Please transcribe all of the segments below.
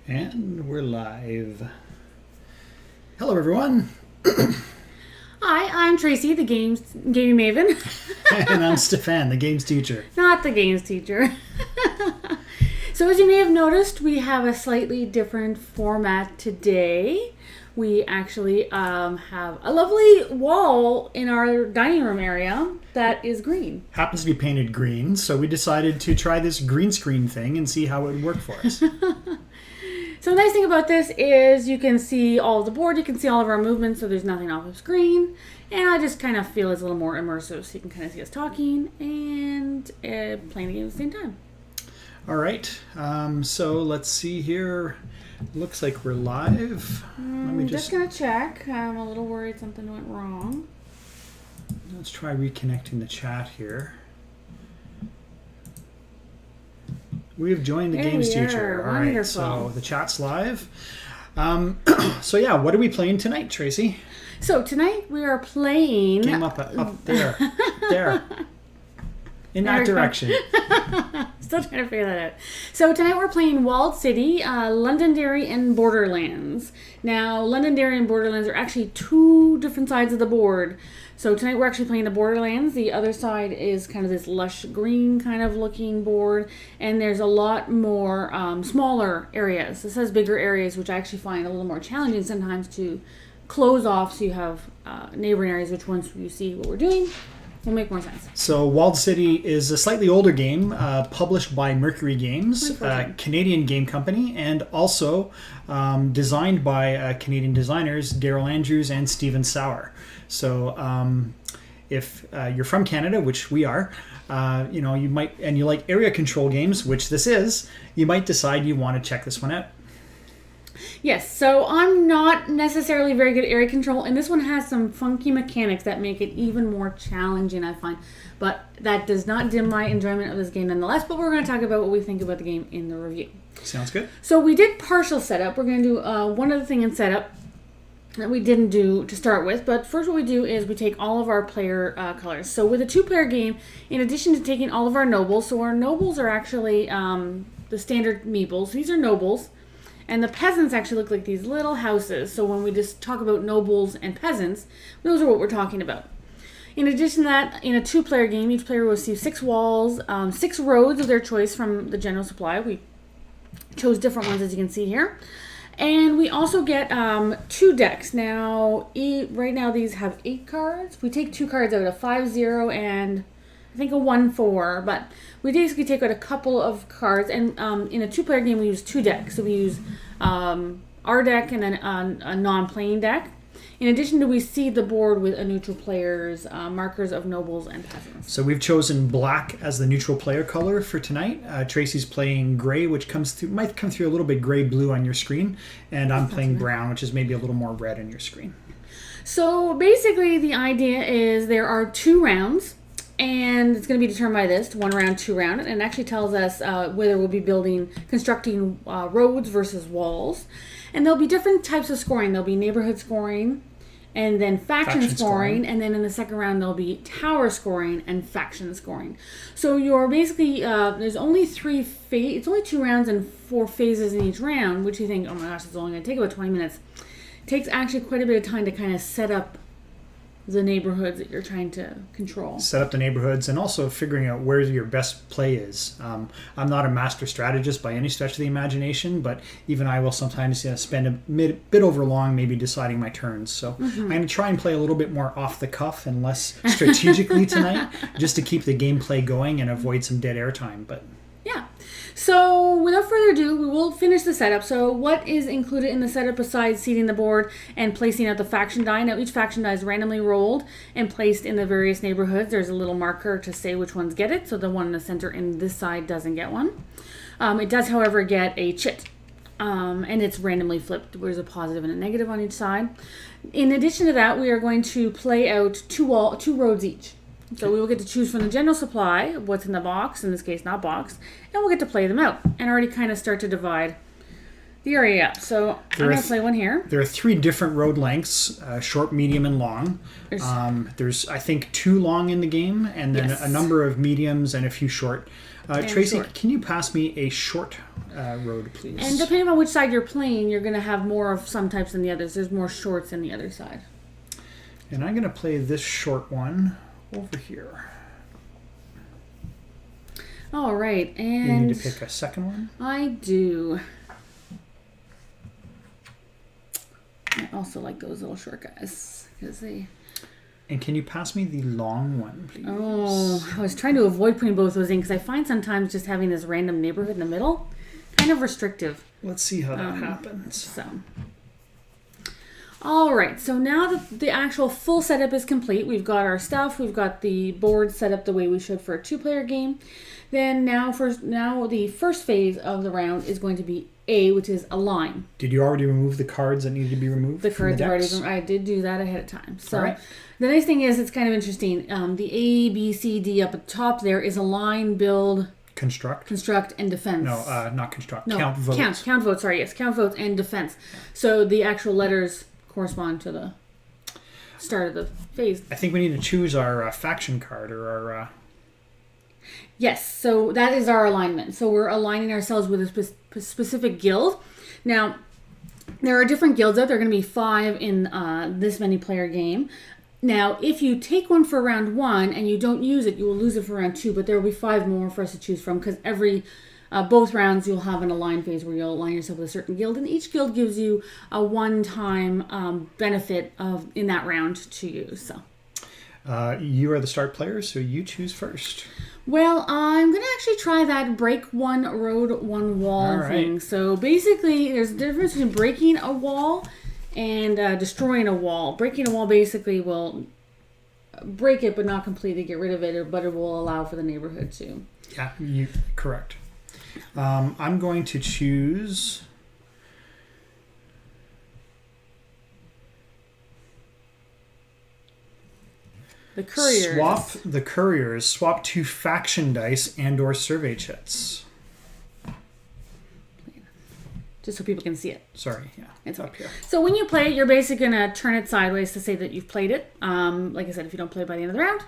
And we're live. Hello, everyone. Hi, I'm Tracy, the gaming maven. And I'm Stephane, the games teacher. Not the games teacher. So as you may have noticed, we have a slightly different format today. We actually have a lovely wall in our dining room area that is green. Happens to be painted green, so we decided to try this green screen thing and see how it would work for us. So the nice thing about this is you can see all of the board, you can see all of our movements, so there's nothing off the screen. And I just kind of feel it's a little more immersive, so you can kind of see us talking and playing the game at the same time. All right, so let's see here. Looks like we're live. Let me just gonna check. I'm a little worried something went wrong. Let's try reconnecting the chat here. We have joined the games teacher. All right, so the chat's live. So yeah, what are we playing tonight, Tracy? So tonight we are playing... Game up there. There. In that direction. Still trying to figure that out. So tonight we're playing Walled City, Londonderry, and Borderlands. Now, Londonderry and Borderlands are actually two different sides of the board. So tonight we're actually playing the Borderlands. The other side is kind of this lush green kind of looking board. And there's a lot more smaller areas. This has bigger areas, which I actually find a little more challenging sometimes to close off. So you have neighboring areas, which once you see what we're doing, will make more sense. So Walled City is a slightly older game published by Mercury Games, a Canadian game company, and also designed by Canadian designers Daryl Andrews and Stephen Sauer. So if you're from Canada, which we are, you might, and you like area control games, which this is, you might decide you want to check this one out. Yes, so I'm not necessarily very good at area control, and this one has some funky mechanics that make it even more challenging, I find. But that does not dim my enjoyment of this game nonetheless, but we're going to talk about what we think about the game in the review. Sounds good. So we did partial setup. We're going to do one other thing in setup that we didn't do to start with, but first what we do is we take all of our player colors. So with a two-player game, in addition to taking all of our nobles, so our nobles are actually the standard meeples. These are nobles. And the peasants actually look like these little houses. So when we just talk about nobles and peasants, those are what we're talking about. In addition to that, in a two-player game, each player will receive 6 walls, 6 roads of their choice from the general supply. We chose different ones, as you can see here. And we also get 2 decks. Now, right now these have 8 cards. We take 2 cards out, a 5-0 and I think a 1-4, but we basically take out a couple of cards, and in a two-player game we use 2 decks. So we use our deck and then a non-playing deck. In addition to, we seed the board with a neutral player's markers of nobles and peasants. So we've chosen black as the neutral player color for tonight. Tracy's playing gray, which might come through a little bit gray-blue on your screen, and I'm playing brown, which is maybe a little more red on your screen. So basically the idea is there are 2 rounds. And it's going to be determined by this, 1 round, 2 round. And it actually tells us whether we'll be constructing roads versus walls. And there'll be different types of scoring. There'll be neighborhood scoring, and then faction scoring. And then in the second round, there'll be tower scoring and faction scoring. So you're basically, there's only 3 phases. It's only 2 rounds and 4 phases in each round, which you think, oh my gosh, it's only going to take about 20 minutes. It takes actually quite a bit of time to kind of set up the neighborhoods that you're trying to control. Set up the neighborhoods, and also figuring out where your best play is. I'm not a master strategist by any stretch of the imagination, but even I will sometimes spend a bit over long maybe deciding my turns. So I'm going to try and play a little bit more off the cuff and less strategically tonight, just to keep the gameplay going and avoid some dead air time. But yeah. So without further ado, we will finish the setup. So what is included in the setup besides seeding the board and placing out the faction die? Now each faction die is randomly rolled and placed in the various neighborhoods. There's a little marker to say which ones get it. So the one in the center in this side doesn't get one. It does, however, get a chit. And it's randomly flipped. There's a positive and a negative on each side. In addition to that, we are going to play out 2 roads each. So we will get to choose from the general supply, what's in the box, in this case not box, and we'll get to play them out and already kind of start to divide the area up. So I'm going to play one here. There are 3 different road lengths, short, medium, and long. There's, I think, 2 long in the game, and then a number of mediums and a few short. Tracy, can you pass me a short road, please? And depending on which side you're playing, you're going to have more of some types than the others. There's more shorts than the other side. And I'm going to play this short one over here. All right, and you need to pick a second one? I do. I also like those little short guys because they... And can you pass me the long one, please? Oh, I was trying to avoid putting both those in because I find sometimes just having this random neighborhood in the middle kind of restrictive. Let's see how that happens. So, all right. So now that the actual full setup is complete, we've got our stuff, we've got the board set up the way we should for a 2-player game. Then now the first phase of the round is going to be A, which is align. Did you already remove the cards that needed to be removed? The cards are already. I did do that ahead of time. So the nice thing is it's kind of interesting. The A, B, C, D up at the top there is align, build, construct, and defense. No, not construct. No, count votes. Count votes. Sorry, yes, count votes and defense. So the actual letters correspond to the start of the phase. I think we need to choose our faction card or our. Yes, so that is our alignment. So we're aligning ourselves with a specific guild. Now, there are different guilds out there. There are going to be 5 in this many player game. Now, if you take one for round 1 and you don't use it, you will lose it for round 2, but there will be 5 more for us to choose from because both rounds you'll have an align phase where you'll align yourself with a certain guild, and each guild gives you a one-time benefit in that round to use. So. You are the start player, so you choose first. Well, I'm going to actually try that break one road, one wall thing. So basically, there's a difference between breaking a wall and destroying a wall. Breaking a wall basically will break it, but not completely get rid of it, but it will allow for the neighborhood to. Yeah, correct. I'm going to choose... The couriers. Swap 2 faction dice and/or survey chits. Just so people can see it. Sorry, yeah, it's up here. So when you play it, you're basically going to turn it sideways to say that you've played it. Like I said, if you don't play it by the end of the round,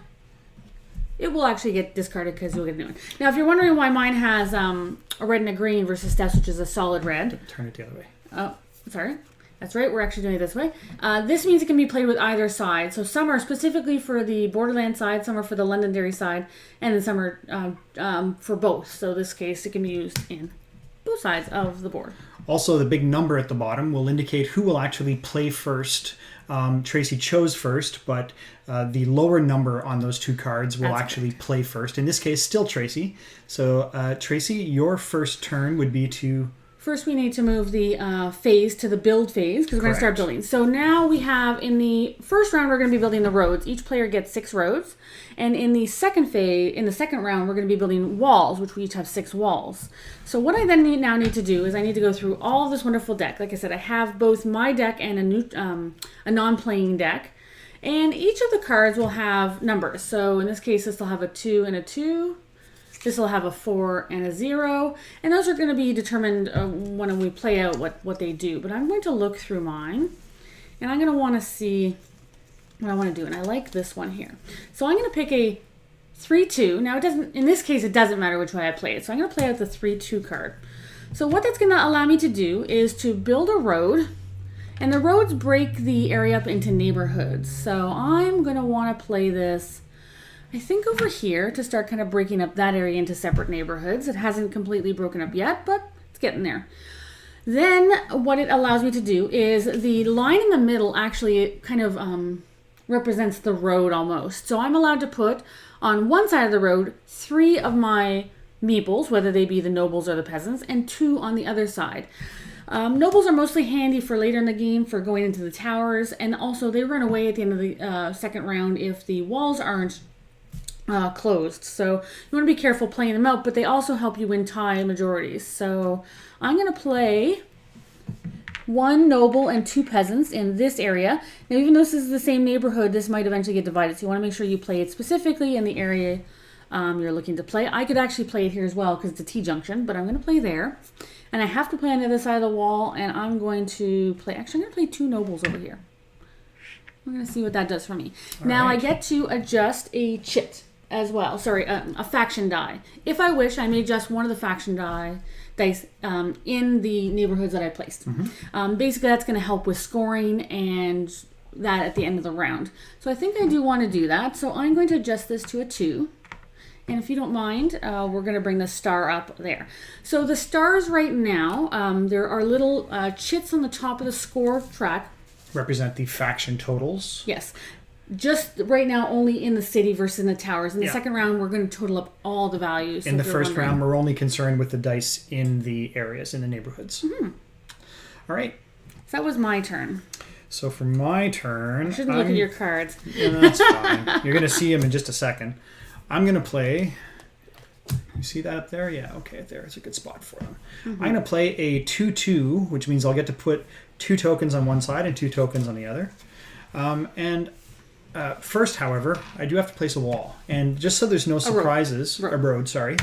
it will actually get discarded because you'll get a new one. Now, if you're wondering why mine has a red and a green versus Steph's, which is a solid red. Turn it the other way. Oh, sorry. That's right, we're actually doing it this way. This means it can be played with either side. So some are specifically for the Borderlands side, some are for the Londonderry side, and then some are for both. So in this case, it can be used in both sides of the board. Also, the big number at the bottom will indicate who will actually play first. Tracy chose first, but the lower number on those 2 cards will actually play first. In this case, still Tracy. So, Tracy, your first turn would be to... First, we need to move the phase to the build phase because we're going to start building. So now we have, in the first round, we're going to be building the roads. Each player gets 6 roads. And in the second round, we're going to be building walls, which we each have 6 walls. So what I then need to do is I need to go through all of this wonderful deck. Like I said, I have both my deck and a non-playing deck. And each of the cards will have numbers. So in this case, this will have a 2 and a 2. This will have a 4 and a 0, and those are going to be determined when we play out what they do. But I'm going to look through mine, and I'm going to want to see what I want to do. And I like this one here. So I'm going to pick a 3-2. Now, in this case, it doesn't matter which way I play it. So I'm going to play out the 3-2 card. So what that's going to allow me to do is to build a road, and the roads break the area up into neighborhoods. So I'm going to want to play this... I think over here to start kind of breaking up that area into separate neighborhoods. It hasn't completely broken up yet, but it's getting there. Then what it allows me to do is the line in the middle actually kind of represents the road almost. So I'm allowed to put on one side of the road 3 of my meeples, whether they be the nobles or the peasants, and 2 on the other side. Nobles are mostly handy for later in the game for going into the towers, and also they run away at the end of the second round if the walls aren't closed. So you want to be careful playing them out, but they also help you win tie majorities. So I'm going to play 1 noble and 2 peasants in this area. Now, even though this is the same neighborhood, this might eventually get divided. So you want to make sure you play it specifically in the area you're looking to play. I could actually play it here as well because it's a T-junction, but I'm going to play there. And I have to play on the other side of the wall, and I'm going to play... Actually, I'm going to play 2 nobles over here. We're going to see what that does for me. Now, I get to adjust a chit as well. Sorry, a faction die. If I wish, I may adjust one of the faction dice in the neighborhoods that I placed. Basically, that's going to help with scoring and that at the end of the round. So I think I do want to do that. So I'm going to adjust this to a 2. And if you don't mind, we're going to bring the star up there. So the stars right now, there are little chits on the top of the score track. Represent the faction totals. Yes. Just right now, only in the city versus in the towers. In the second round, we're going to total up all the values. In the first round, we're only concerned with the dice in the areas, in the neighborhoods. All right. So that was my turn. So for my turn... I shouldn't look at your cards. Yeah, that's fine. You're going to see them in just a second. I'm going to play... You see that up there? Yeah, okay, there's a good spot for them. I'm going to play a 2-2, which means I'll get to put 2 tokens on one side and 2 tokens on the other. First, however, I do have to place a wall. And just so there's no surprises... A road, sorry.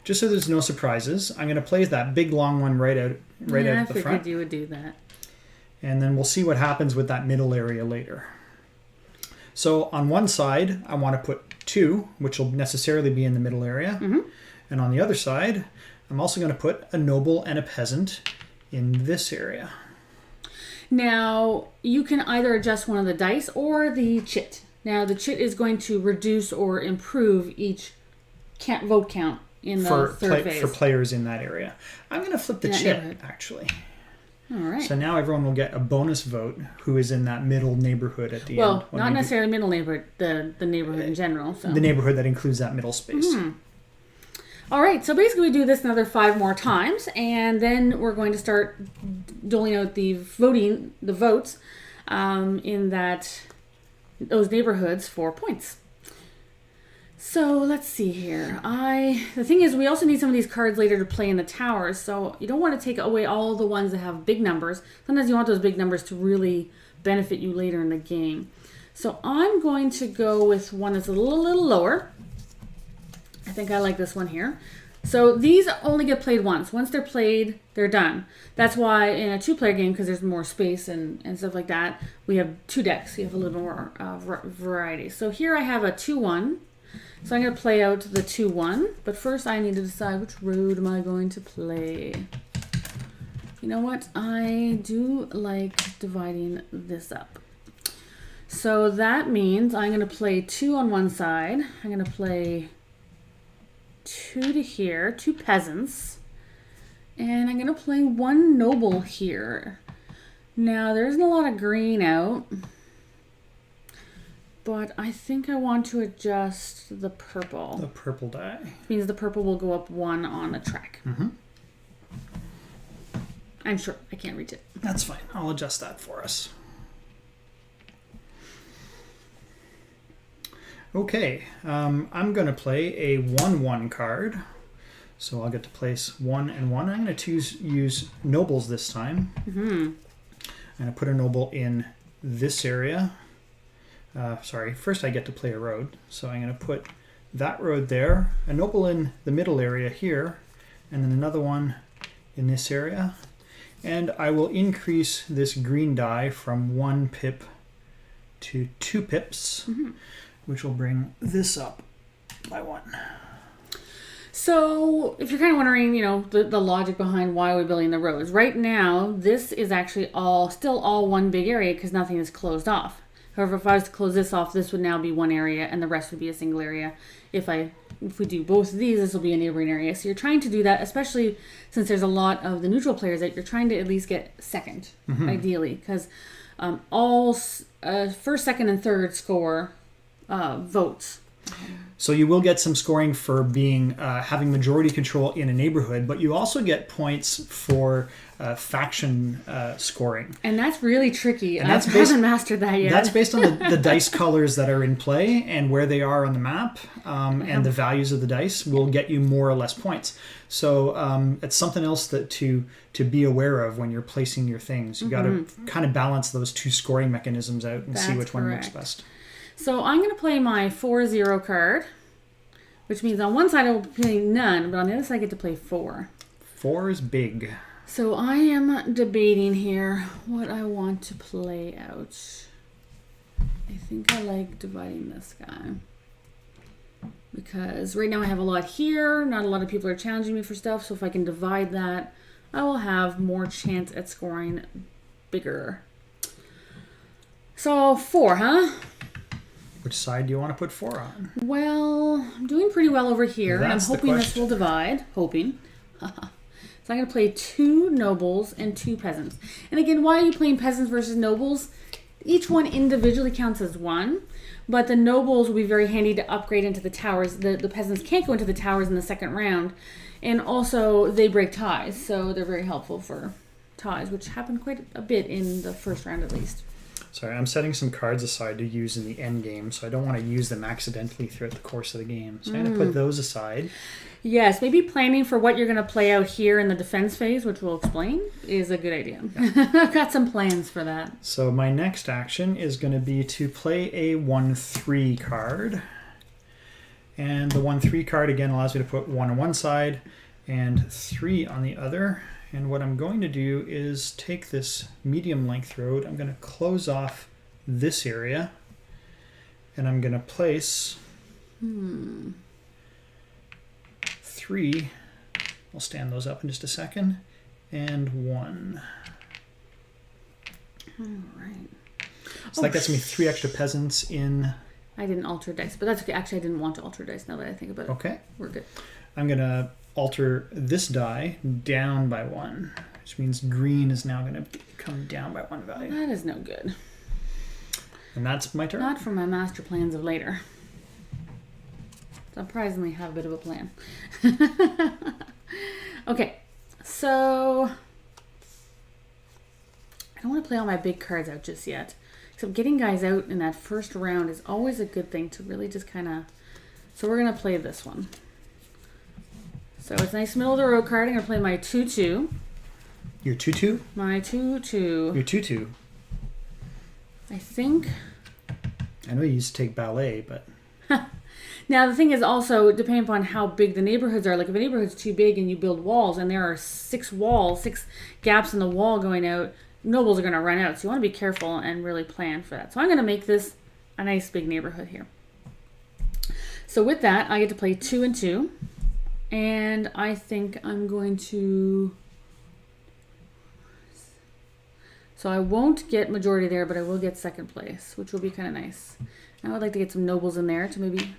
Just so there's no surprises, I'm going to place that big long one right out at the front. I figured you would do that. And then we'll see what happens with that middle area later. So on one side, I want to put 2, which will necessarily be in the middle area. And on the other side, I'm also going to put a noble and a peasant in this area. Now, you can either adjust one of the dice or the chit. Now, the chit is going to reduce or improve each vote count in the third phase. For players in that area. I'm going to flip the chit, actually. All right. So now everyone will get a bonus vote who is in that middle neighborhood at the end. Well, not necessarily middle neighborhood, the neighborhood in general. So. The neighborhood that includes that middle space. All right, so basically we do this another 5 more times, and then we're going to start doling out the votes in those neighborhoods for points. So let's see here. The thing is, we also need some of these cards later to play in the towers, so you don't want to take away all the ones that have big numbers. Sometimes you want those big numbers to really benefit you later in the game. So I'm going to go with one that's a little lower. I think I like this one here. So these only get played once. Once they're played, they're done. That's why in a 2-player game, because there's more space and stuff like that, we have 2 decks. You have a little more variety. So here I have a 2-1. So I'm going to play out the 2-1. But first I need to decide which road am I going to play. You know what? I do like dividing this up. So that means I'm going to play 2 on one side. I'm going to play 2 to here, 2 peasants, and I'm going to play 1 noble here. Now, there isn't a lot of green out, but I think I want to adjust the purple. The purple die. Means the purple will go up 1 on the track. I'm sure I can't reach it. That's fine. I'll adjust that for us. Okay, I'm going to play a 1-1 card. So I'll get to place 1 and 1. I'm going to use nobles this time. I'm going to put a noble in this area. First I get to play a road. So I'm going to put that road there, a noble in the middle area here, and then another one in this area. And I will increase this green die from 1 pip to 2 pips. Which will bring this up by 1. So, if you're kind of wondering, the logic behind why we're building the roads. Right now, this is actually still all one big area because nothing is closed off. However, if I was to close this off, this would now be one area and the rest would be a single area. If we do both of these, this will be a neighboring area. So you're trying to do that, especially since there's a lot of the neutral players that you're trying to at least get second, ideally. Because all first, second, and third score votes. So you will get some scoring for being having majority control in a neighborhood, but you also get points for faction scoring. And that's really tricky. And I haven't mastered that yet. That's based on the dice colors that are in play and where they are on the map, and the values of the dice will get you more or less points. So it's something else to be aware of when you're placing your things. You got to kind of balance those 2 scoring mechanisms out and see which one works best. So I'm going to play my 4-0 card, which means on one side I will play none, but on the other side I get to play 4. 4 is big. So I am debating here what I want to play out. I think I like dividing this guy. Because right now I have a lot here. Not a lot of people are challenging me for stuff. So if I can divide that, I will have more chance at scoring bigger. So 4, huh? Which side do you want to put 4 on? Well, I'm doing pretty well over here. That's I'm hoping this will divide. Hoping. So I'm going to play 2 nobles and 2 peasants. And again, why are you playing peasants versus nobles? Each one individually counts as 1, but the nobles will be very handy to upgrade into the towers. The peasants can't go into the towers in the second round. And also, they break ties, so they're very helpful for ties, which happened quite a bit in the first round at least. Sorry, I'm setting some cards aside to use in the end game, so I don't want to use them accidentally throughout the course of the game. So I'm going to put those aside. Yes, maybe planning for what you're going to play out here in the defense phase, which we'll explain, is a good idea. Yeah. I've got some plans for that. So my next action is going to be to play a 1/3 card. And the 1/3 card, again, allows me to put 1 on one side and 3 on the other. And what I'm going to do is take this medium length road. I'm going to close off this area. And I'm going to place 3. I'll stand those up in just a second. And 1. All right. So that gets me 3 extra peasants in. I didn't alter dice, but that's okay. Actually, I didn't want to alter dice now that I think about it. Okay. We're good. I'm going to alter this die down by 1, which means green is now going to come down by 1 value. That is no good. And that's my turn. Not for my master plans of later. Surprisingly, have a bit of a plan. Okay, so I don't want to play all my big cards out just yet. So getting guys out in that first round is always a good thing to really just kind of... So we're going to play this one. So it's a nice middle of the road card. I'm going to play my 2/2. Your 2/2? My 2/2. Your 2/2. I think... I know you used to take ballet, but... Now, the thing is also, depending upon how big the neighborhoods are, like if a neighborhood's too big and you build walls and there are 6 gaps in the wall going out, nobles are going to run out. So you want to be careful and really plan for that. So I'm going to make this a nice big neighborhood here. So with that, I get to play 2 and 2. And I think I'm going to... So I won't get majority there, but I will get second place, which will be kind of nice. I would like to get some nobles in there to maybe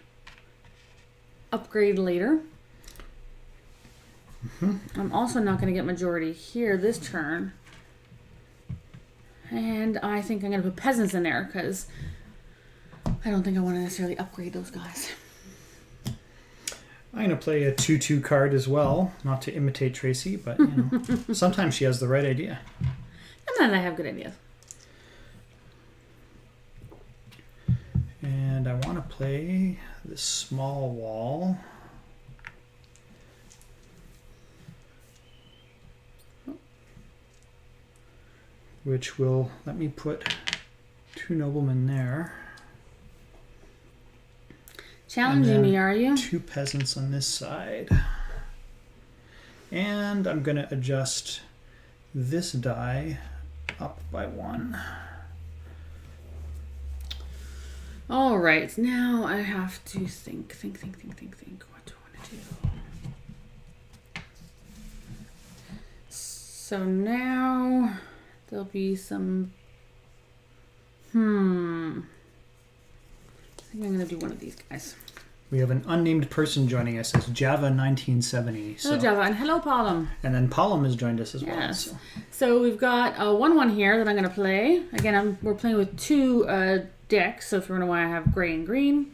upgrade later. I'm also not going to get majority here this turn. And I think I'm going to put peasants in there because I don't think I want to necessarily upgrade those guys. I'm going to play a 2/2 card as well, not to imitate Tracy, but you know, sometimes she has the right idea. Sometimes I have good ideas. And I want to play this small wall. Which will let me put 2 noblemen there. Challenging me, are you? 2 peasants on this side. And I'm going to adjust this die up by 1. All right, now I have to think. What do I want to do? So now there'll be some... I think I'm going to do one of these guys. We have an unnamed person joining us as Java 1970. Hello, Java, and hello, Palom. And then Palom has joined us as well. Yes. So we've got a 1/1 here that I'm going to play. Again, we're playing with 2 decks, so if you wonder why I have gray and green,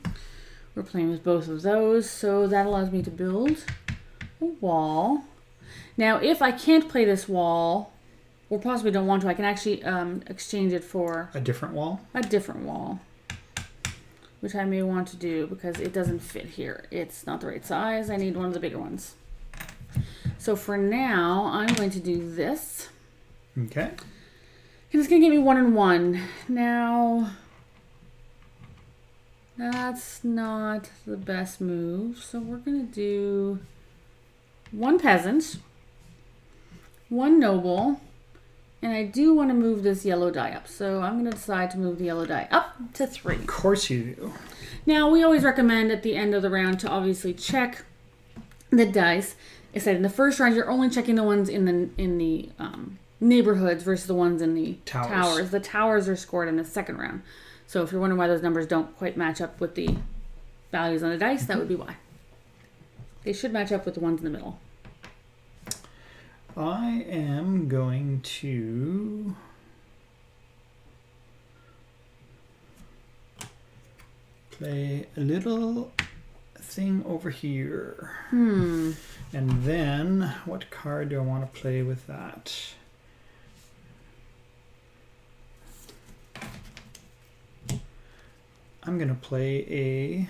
we're playing with both of those. So that allows me to build a wall. Now, if I can't play this wall, or possibly don't want to, I can actually exchange it for a different wall? A different wall. Which I may want to do because it doesn't fit here. It's not the right size. I need one of the bigger ones. So for now, I'm going to do this. Okay. And it's going to give me 1 and 1. Now, that's not the best move. So we're going to do 1 peasant 1 noble, and I do want to move this yellow die up. So I'm going to decide to move the yellow die up to 3. Of course you do. Now, we always recommend at the end of the round to obviously check the dice. I said in the first round, you're only checking the ones in the neighborhoods versus the ones in the towers. The towers are scored in the second round. So if you're wondering why those numbers don't quite match up with the values on the dice, that would be why. They should match up with the ones in the middle. I am going to play a little thing over here. And then, what card do I want to play with that? I'm going to play a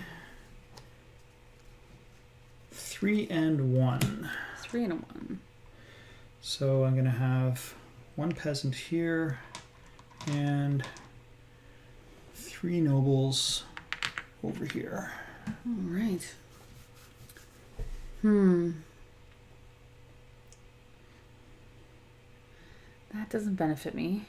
3 and 1. 3 and a 1. So I'm going to have 1 peasant here and 3 nobles over here. All right. That doesn't benefit me.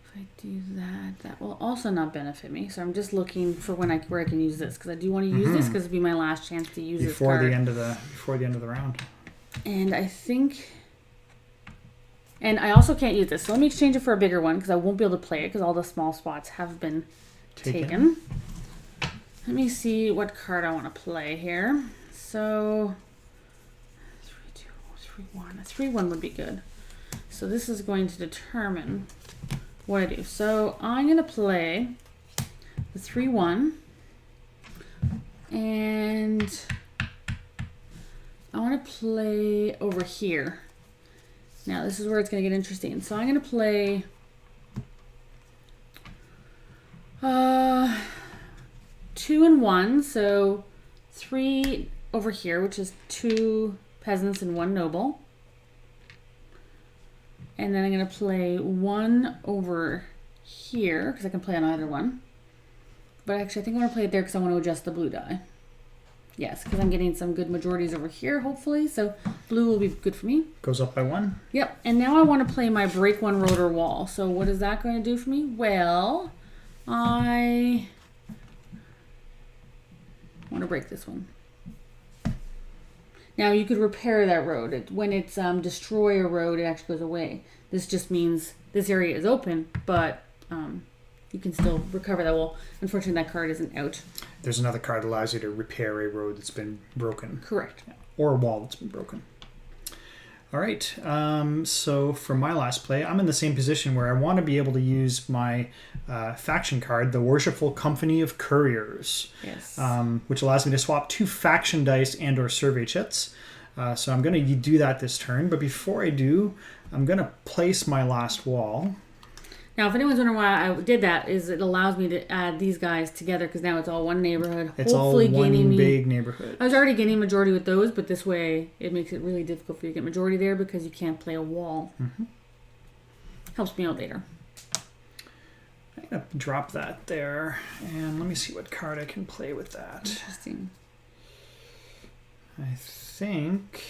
If I do that, that will also not benefit me. So I'm just looking for where I can use this, because I do want to use this because it'll be my last chance to use this card. Before the end of the round. And I think, and I also can't use this. So let me exchange it for a bigger one because I won't be able to play it because all the small spots have been taken. Let me see what card I want to play here. So 3, 2, 3, 1. A 3, 1 would be good. So this is going to determine what I do. So I'm going to play the 3, 1. And I want to play over here. Now this is where it's going to get interesting. So I'm going to play 2 and 1. So 3 over here, which is 2 peasants and 1 noble. And then I'm going to play 1 over here, because I can play on either one. But actually, I think I want to play it there because I want to adjust the blue die. Yes, because I'm getting some good majorities over here, hopefully. So blue will be good for me. Goes up by 1. Yep. And now I want to play my break 1 rotor wall. So what is that going to do for me? Well, I want to break this one. Now you could repair that road. When it's destroy a road, it actually goes away. This just means this area is open, but you can still recover that. Well, unfortunately, that card isn't out. There's another card that allows you to repair a road that's been broken. Correct. Yeah. Or a wall that's been broken. All right. So for my last play, I'm in the same position where I want to be able to use my faction card, the Worshipful Company of Couriers. Yes. Which allows me to swap 2 faction dice and or survey chits. So I'm going to do that this turn. But before I do, I'm going to place my last wall. Now, if anyone's wondering why I did that, is it allows me to add these guys together because now it's all one neighborhood. It's hopefully all one big neighborhood. I was already getting majority with those, but this way it makes it really difficult for you to get majority there because you can't play a wall. Helps me out later. I'm going to drop that there, and let me see what card I can play with that. Interesting. I think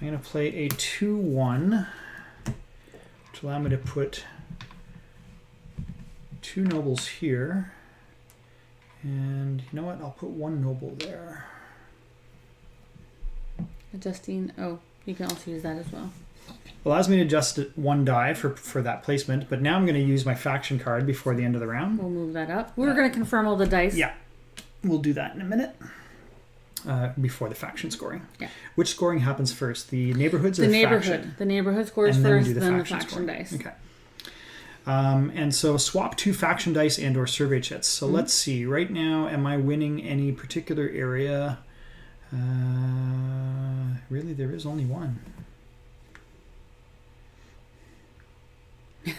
I'm going to play a 2-1. To allow me to put 2 nobles here. And you know what? I'll put 1 noble there. Adjusting. Oh, you can also use that as well. Allows me to adjust 1 die for that placement. But now I'm going to use my faction card before the end of the round. We'll move that up. We're going to confirm all the dice. Yeah. We'll do that in a minute. Before the faction scoring. Yeah. Which scoring happens first? The neighborhoods or the the neighborhood. faction? The neighborhood scores and first, then the faction dice. Okay. And so swap 2 faction dice and or survey chits. So let's see. Right now, am I winning any particular area? Really, there is only one.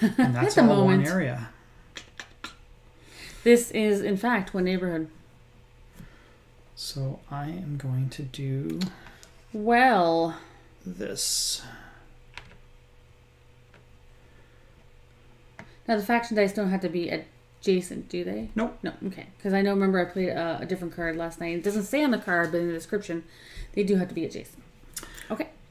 And that's At the all moment. one area. This is, in fact, one neighborhood. So I am going to do well this. Now the faction dice don't have to be adjacent, do they? Nope. No, okay. Because I know, remember I played a different card last night. It doesn't say on the card, but in the description, they do have to be adjacent.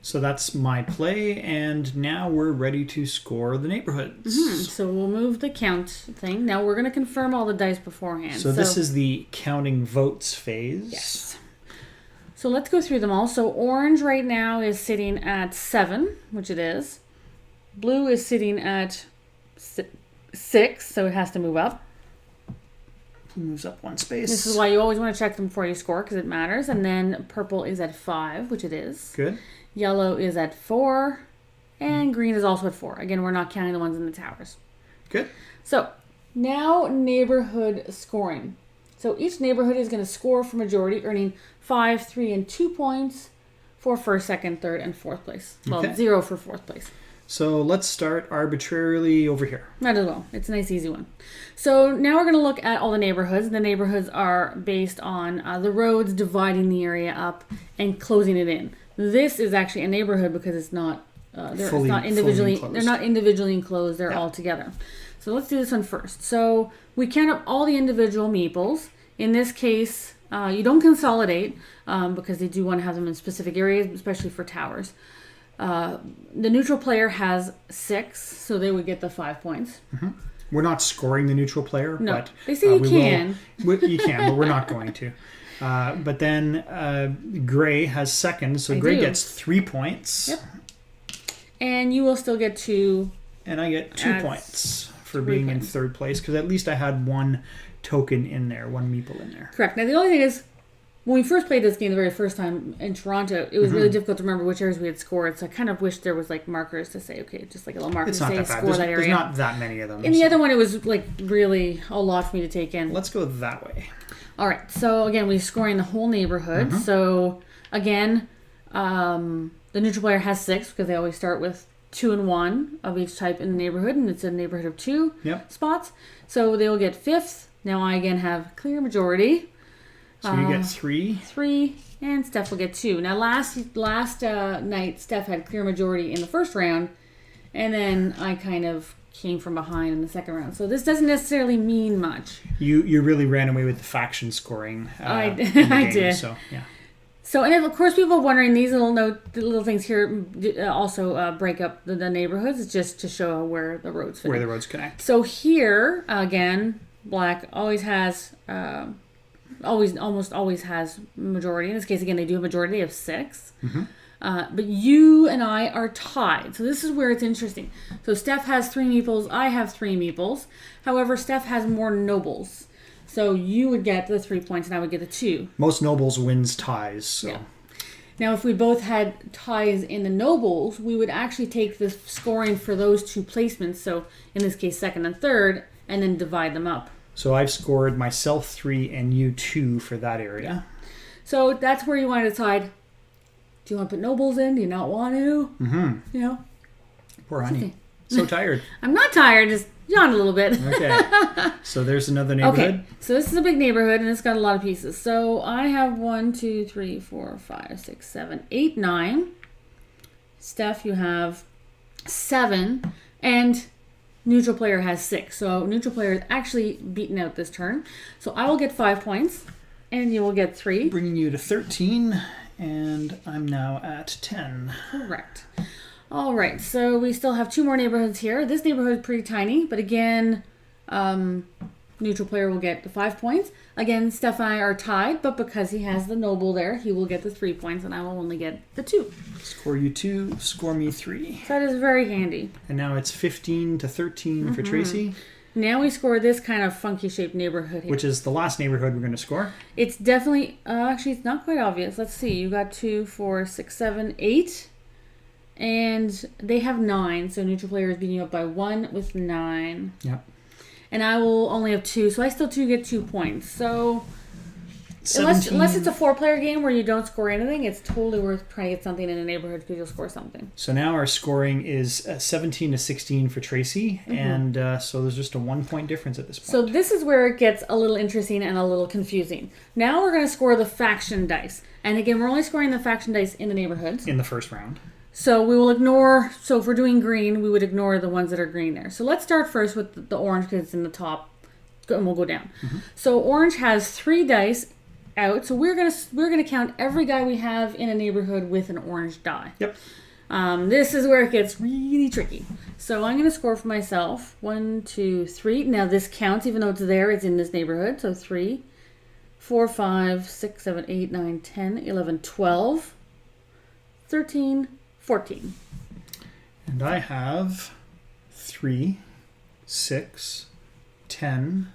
So that's my play, and now we're ready to score the neighborhoods. So we'll move the count thing. Now we're going to confirm all the dice beforehand. So this is the counting votes phase. Yes. So let's go through them all. So orange right now is sitting at 7, which it is. Blue is sitting at 6, so it has to move up. Moves up one space. This is why you always want to check them before you score, because it matters. And then purple is at 5, which it is. Good. Yellow is at 4. And green is also at 4. Again, we're not counting the ones in the towers. Good. So now neighborhood scoring. So each neighborhood is going to score for majority, earning 5, 3, and 2 points for first, second, third, and fourth place. Well, Okay. 0 for fourth place. So let's start arbitrarily over here. Might as well. It's a nice, easy one. So now we're going to look at all the neighborhoods. The neighborhoods are based on the roads dividing the area up and closing it in. This is actually a neighborhood because it's not Fully enclosed. They're not individually enclosed. They're all together. So let's do this one first. So we count up all the individual meeples. In this case, you don't consolidate because they do want to have them in specific areas, especially for towers. The neutral player has 6, so they would get the 5 points. We're not scoring the neutral player, No, but they say you can. You can, but we're not going to. But then Gray has second, so Gray do. gets 3 points. Yep. And you will still get 2. And I get 2 That's points for 3 being in points. third place, because at least I had one token in there, one meeple in there. Correct. Now, the only thing is, when we first played this game the very first time in Toronto, it was really difficult to remember which areas we had scored. So I kind of wish there was like markers to say, okay, just like a little marker It's to not say that bad. score that There's area. not that many of them. In the so other one, it was like really a lot for me to take in. let's go that way. All right. So again, we're scoring the whole neighborhood. So again, the neutral player has 6 because they always start with 2 and 1 of each type in the neighborhood, and it's a neighborhood of 2 Yep. spots. So they will get 5th. Now I again have clear majority. So you get 3. 3, and Steph will get 2. Now, last night, Steph had clear majority in the first round, and then I kind of came from behind in the second round. So this doesn't necessarily mean much. You really ran away with the faction scoring. I in the game, did. So yeah. So, and of course, people are wondering, these little things here also break up the neighborhoods. It's just to show where the roads fit. Where the roads connect. So here, again, black always has... almost always has majority. In this case, again, they do have majority. They have 6. But you and I are tied. So this is where it's interesting. So Steph has 3 meeples. I have 3 meeples. However, Steph has more nobles. So you would get the 3 points and I would get the 2. Most nobles wins ties. So. Yeah. Now, if we both had ties in the nobles, we would actually take the scoring for those 2 placements. So in this case, second and third, and then divide them up. So I've scored myself 3 and you 2 for that area. So that's where you want to decide, do you want to put nobles in? Do you not want to? You know? Poor honey. So tired. I'm not tired, just yawn a little bit. Okay. So there's another neighborhood. Okay, so this is a big neighborhood and it's got a lot of pieces. So I have 1, 2, 3, 4, 5, 6, 7, 8, 9. Steph, you have 7. And neutral player has 6. So neutral player is actually beaten out this turn. So I will get 5 points and you will get 3. Bringing you to 13, and I'm now at 10. Correct. All right, so we still have 2 more neighborhoods here. This neighborhood is pretty tiny, but again, neutral player will get the 5 points. Again, Steph and I are tied, but because he has the noble there, he will get the 3 points, and I will only get the 2. Score you 2, score me 3. So that is very handy. And now it's 15 to 13 for Tracy, Now we score this kind of funky shaped neighborhood here. which is the last neighborhood we're going to score. It's definitely, actually, it's not quite obvious. Let's see. You got 2, 4, 6, 7, 8. And they have 9, so neutral player is beating you up by 1 with 9. Yep. And I will only have 2, so I still get 2 points. So unless 17. it's a 4-player game where you don't score anything, it's totally worth trying to get something in a neighborhood because you'll score something. So now our scoring is 17 to 16 for Tracy, and so there's just a 1 point difference at this point. So this is where it gets a little interesting and a little confusing. Now we're going to score the faction dice. And again, we're only scoring the faction dice in the neighborhoods. in the first round. So we will ignore, so if we're doing green, we would ignore the ones that are green there. So let's start first with the orange because it's in the top, and we'll go down. So orange has 3 dice out. So we're gonna count every guy we have in a neighborhood with an orange die. Yep. This is where it gets really tricky. So I'm gonna score for myself 1, 2, 3. Now this counts even though it's there. It's in this neighborhood. So 3, 4, 5, 6, 7, 8, 9, 10, 11, 12, 13, 14. And I have 3, 6, 10,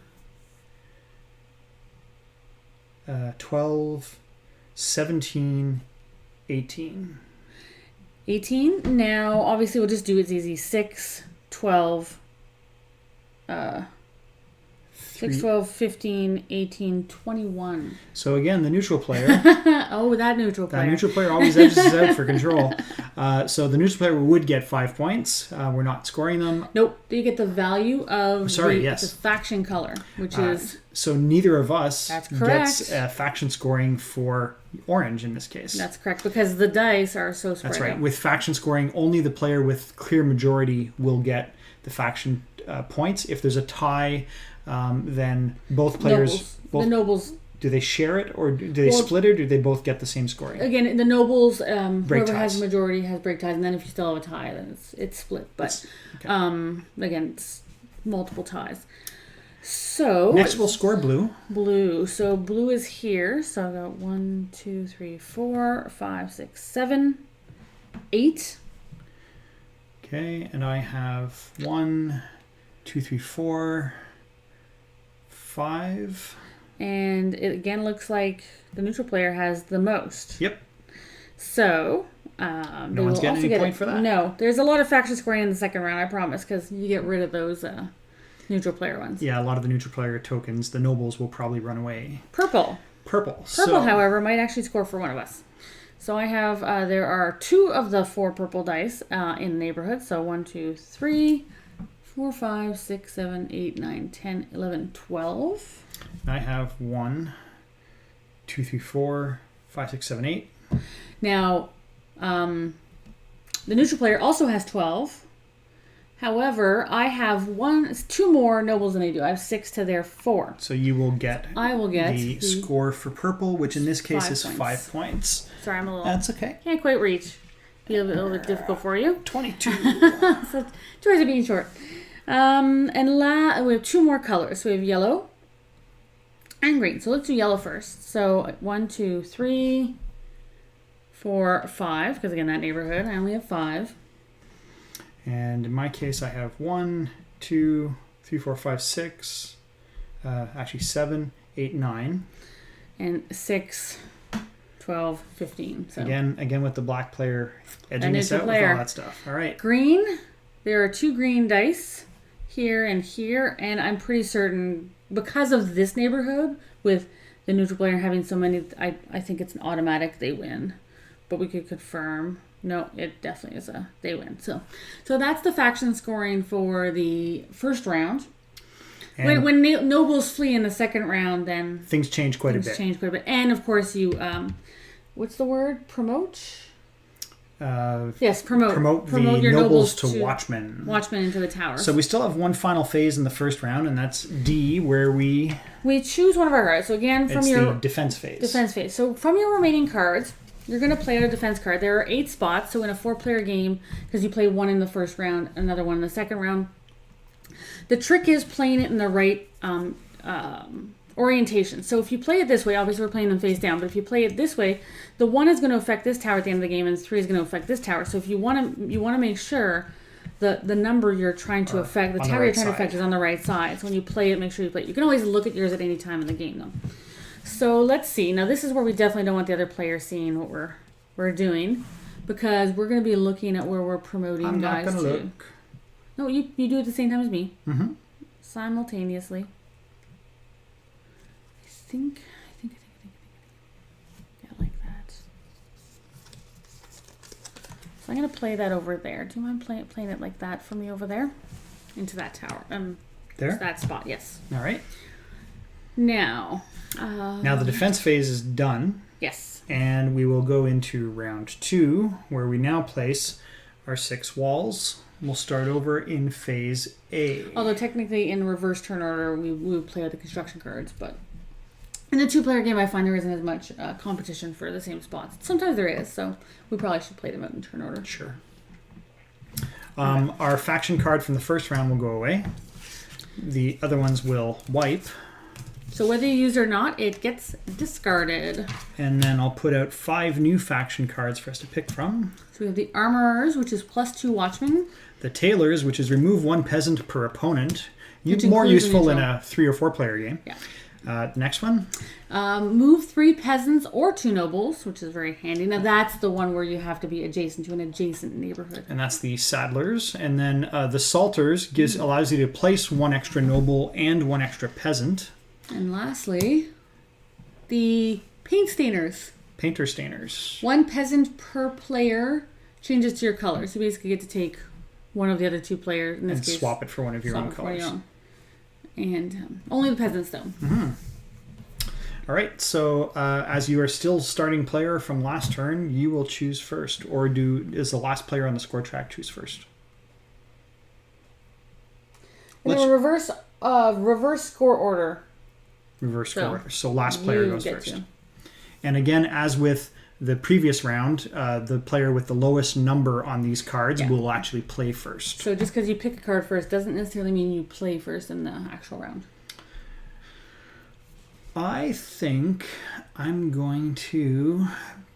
12, 17, 18. 18. Now, obviously, we'll just do it's easy. 6, 12, 6, 12, 15, 18, 21. So again, the neutral player. Oh, that neutral player. That neutral player always edges us out for control. So the neutral player would get 5 points. We're not scoring them. Nope. Do you get the value of the faction color, which is... So neither of us gets faction scoring for orange in this case. That's correct, because the dice are so spread That's right. out. With faction scoring, only the player with clear majority will get the faction points. If there's a tie, then both players... The nobles... Do they share it, or do they split it, or do they both get the same scoring? Again, the nobles, whoever ties. has majority has break ties, and then if you still have a tie, then it's split. But again, it's multiple ties. So next we'll score blue. Blue. So blue is here. So I got 1, 2, 3, 4, 5, 6, 7, 8. Okay, and I have 1, 2, 3, 4, 5. And it again looks like the neutral player has the most. Yep. So no one's getting any point for that? No. There's a lot of faction scoring in the second round, I promise, because you get rid of those neutral player ones. Yeah, a lot of the neutral player tokens, the nobles will probably run away. Purple, however, might actually score for one of us. So I have, there are 2 of the 4 purple dice in the neighborhood. So 1, 2, 3, 4, 5, 6, 7, 8, 9, 10, 11, 12. I have 1, 2, 3, 4, 5, 6, 7, 8. Now, the neutral player also has 12. However, I have 2 more nobles than they do. I have 6 to their 4. So you will get. I will get the score for purple, which in this case is 5 points. Sorry, I'm a little. That's okay. Can't quite reach. Be a little bit difficult for you. 22. So, choice of being short. And we have 2 more colors. So we have yellow and green. So let's do yellow first. So 1, 2, 3, 4, 5. Because again, that neighborhood, I only have 5. And in my case, I have 1, 2, 3, 4, 5, 6. Actually 7, 8, 9. And 6, 12, 15. So again with the black player edging us out with all that stuff. All right. Green. There are 2 green dice here and here, and I'm pretty certain because of this neighborhood with the neutral player having so many, I think it's an automatic they win, but we could confirm. No, it definitely is they win. So that's the faction scoring for the first round. And when nobles flee in the second round, then things change quite a bit. And of course you, what's the word? Promote. Yes, promote the your nobles to watchmen. Watchmen into the tower. So we still have one final phase in the first round, and that's D, where we choose one of our cards. So again, from your the defense phase. So from your remaining cards, you're going to play out a defense card. There are 8 spots. So in a 4-player game, because you play 1 in the first round, another 1 in the second round. The trick is playing it in the right orientation. So if you play it this way, obviously we're playing them face down, but if you play it this way, the 1 is going to affect this tower at the end of the game, and 3 is going to affect this tower. So if you want to make sure the number you're trying to affect, the tower you're trying to affect is on the right side. So when you play it, make sure you play it. You can always look at yours at any time in the game, though. So let's see. Now this is where we definitely don't want the other player seeing what we're doing, because we're going to be looking at where we're promoting I'm guys not to. Look. No, you do it at the same time as me. Mm-hmm. Simultaneously. I think. Yeah, like that. So I'm going to play that over there. Do you mind playing it like that for me over there? Into that tower. There? That spot, yes. All right. Now the defense phase is done. Yes. And we will go into round 2, where we now place our 6 walls. We'll start over in phase A. Although technically in reverse turn order, we would play out the construction cards, but In the two-player game, I find there isn't as much competition for the same spots. Sometimes there is, so we probably should play them out in turn order. Sure. Our faction card from the first round will go away. The other ones will wipe. So whether you use it or not, it gets discarded. And then I'll put out 5 new faction cards for us to pick from. So we have the Armorers, which is +2 Watchmen. The Tailors, which is remove 1 peasant per opponent. Which More includes useful a in neutral. a 3 or 4 player game. Yeah. Next one. Move 3 peasants or 2 nobles, which is very handy. Now that's the one where you have to be adjacent to an adjacent neighborhood. And that's the Saddlers. And then the Salters allows you to place 1 extra noble and 1 extra peasant. And lastly, the Paint Stainers. Painter Stainers. 1 peasant per player changes to your color. So you basically get to take one of the other 2 players, in this And case, swap it for one of your own swap it for your colors. own. And only the peasants, though. Mm-hmm. All right, so as you are still starting player from last turn, you will choose first. Or is the last player on the score track choose first? And then reverse score order. Reverse score order. So last player goes get first. to. And again, as with the previous round, the player with the lowest number on these cards will actually play first. So just because you pick a card first doesn't necessarily mean you play first in the actual round. I think I'm going to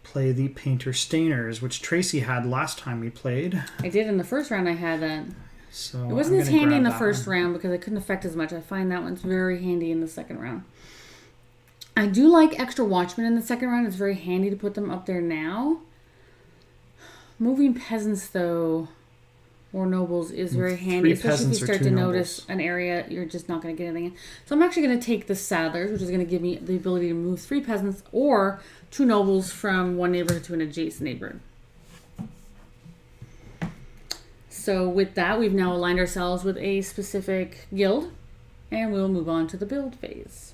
play the Painter Stainers, which Tracy had last time we played. I did in the first round. I had that. So It wasn't I'm as gonna handy in the grab that first one. round because it couldn't affect as much. I find that one's very handy in the second round. I do like extra Watchmen in the second round. It's very handy to put them up there now. Moving peasants, though, or nobles is very handy, especially if you peasants or start 2 to nobles. notice an area you're just not going to get anything in. So I'm actually going to take the Saddlers, which is going to give me the ability to move 3 peasants or 2 nobles from one neighborhood to an adjacent neighborhood. So with that, we've now aligned ourselves with a specific guild, and we'll move on to the build phase.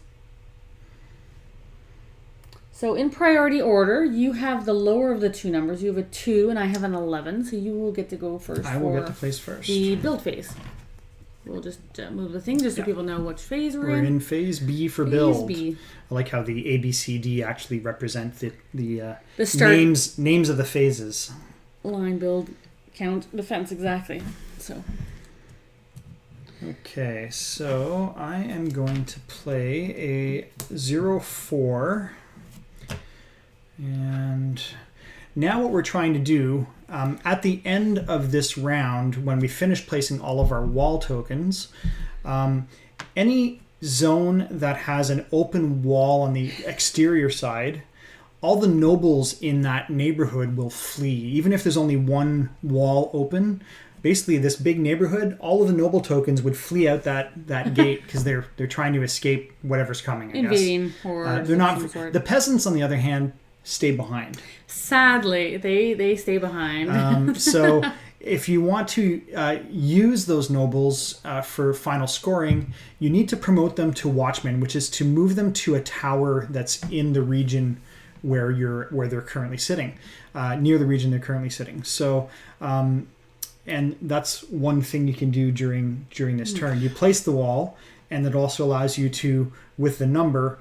So in priority order, you have the lower of the 2 numbers. You have a 2 and I have an 11, so you will get to go first. I will get to place first. The build phase. We'll just move the thing just so people know which phase we're in. We're in phase B for Phase build. B. I like how the A, B, C, D actually represent the start names of the phases. line, build, count, defense, exactly. So Okay, so I am going to play a 0-4. And now what we're trying to do, at the end of this round, when we finish placing all of our wall tokens, any zone that has an open wall on the exterior side, all the nobles in that neighborhood will flee. Even if there's only one wall open, basically this big neighborhood, all of the noble tokens would flee out that gate because they're trying to escape whatever's coming, I invading guess. or They're not. some sort. The peasants, on the other hand, stay behind. Sadly, they stay behind. So if you want to use those nobles for final scoring, you need to promote them to Watchmen, which is to move them to a tower that's in the region where they're currently sitting, near the region they're currently sitting. So, and that's one thing you can do during this turn. You place the wall, and it also allows you to, with the number,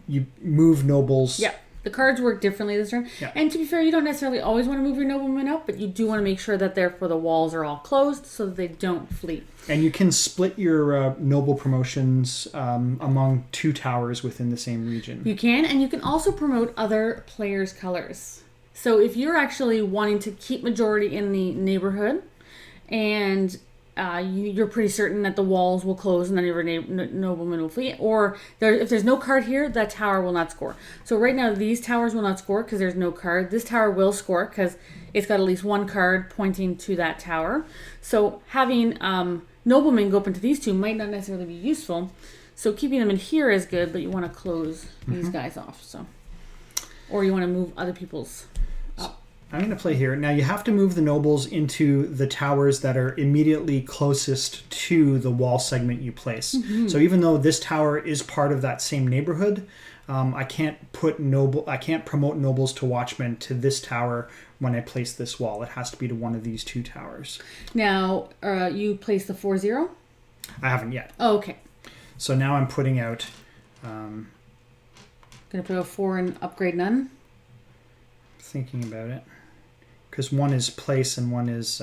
you move nobles. Yeah. The cards work differently this turn. Yeah. And to be fair, you don't necessarily always want to move your noblemen up, but you do want to make sure that therefore the walls are all closed so that they don't flee. And you can split your noble promotions among 2 towers within the same region. You can, and you can also promote other players' colors. So if you're actually wanting to keep majority in the neighborhood, and you're pretty certain that the walls will close and then your nobleman will flee, or if there's no card here, that tower will not score. So right now these towers will not score because there's no card. This tower will score because it's got at least 1 card pointing to that tower. So having noblemen go up into these 2 might not necessarily be useful. So keeping them in here is good, but you want to close these guys off. So, or you want to move other people's up. I'm going to play here. Now you have to move the nobles into the towers that are immediately closest to the wall segment you place. Mm-hmm. So even though this tower is part of that same neighborhood, I can't promote nobles to Watchmen to this tower when I place this wall. It has to be to one of these 2 towers. Now, you place the 4-0? I haven't yet. Oh, okay. So now I'm putting out Gonna put a 4 and upgrade none. Thinking about it. Because one is place and one is...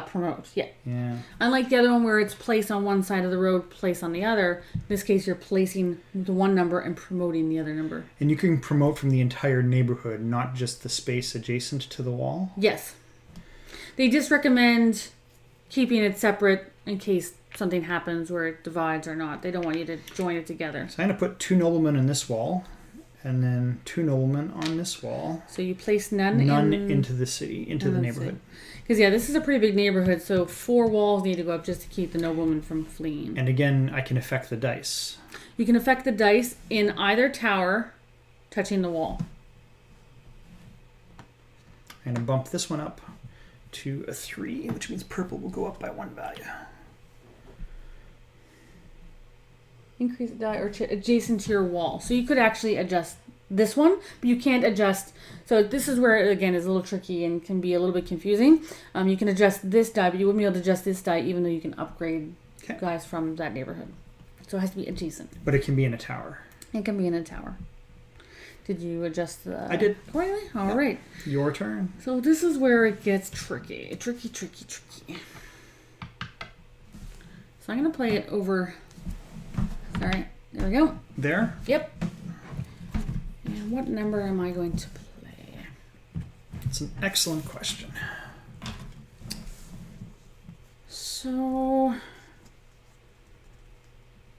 promote, yeah. Yeah. Unlike the other one where it's place on one side of the road, place on the other, in this case you're placing the one number and promoting the other number. And you can promote from the entire neighborhood, not just the space adjacent to the wall? Yes. They just recommend keeping it separate in case something happens where it divides or not. They don't want you to join it together. So I'm going to put 2 noblemen in this wall, and then 2 noblemen on this wall. So you place none into the city, into the neighborhood. Because, yeah, this is a pretty big neighborhood, so 4 walls need to go up just to keep the nobleman from fleeing. And again, I can affect the dice. You can affect the dice in either tower touching the wall. I'm going to bump this one up to a 3, which means purple will go up by 1 value. Increase the die or adjacent to your wall. So you could actually adjust this one, but you can't adjust. So this is where it, again, is a little tricky and can be a little bit confusing. You can adjust this die, but you wouldn't be able to adjust this die even though you can upgrade guys from that neighborhood. So it has to be adjacent. But it can be in a tower. It can be in a tower. Did you adjust the... I did. Accordingly? All right. Your turn. So this is where it gets tricky. Tricky. So I'm going to play it over... Sorry. There we go. There? Yep. And what number am I going to play? It's an excellent question. So...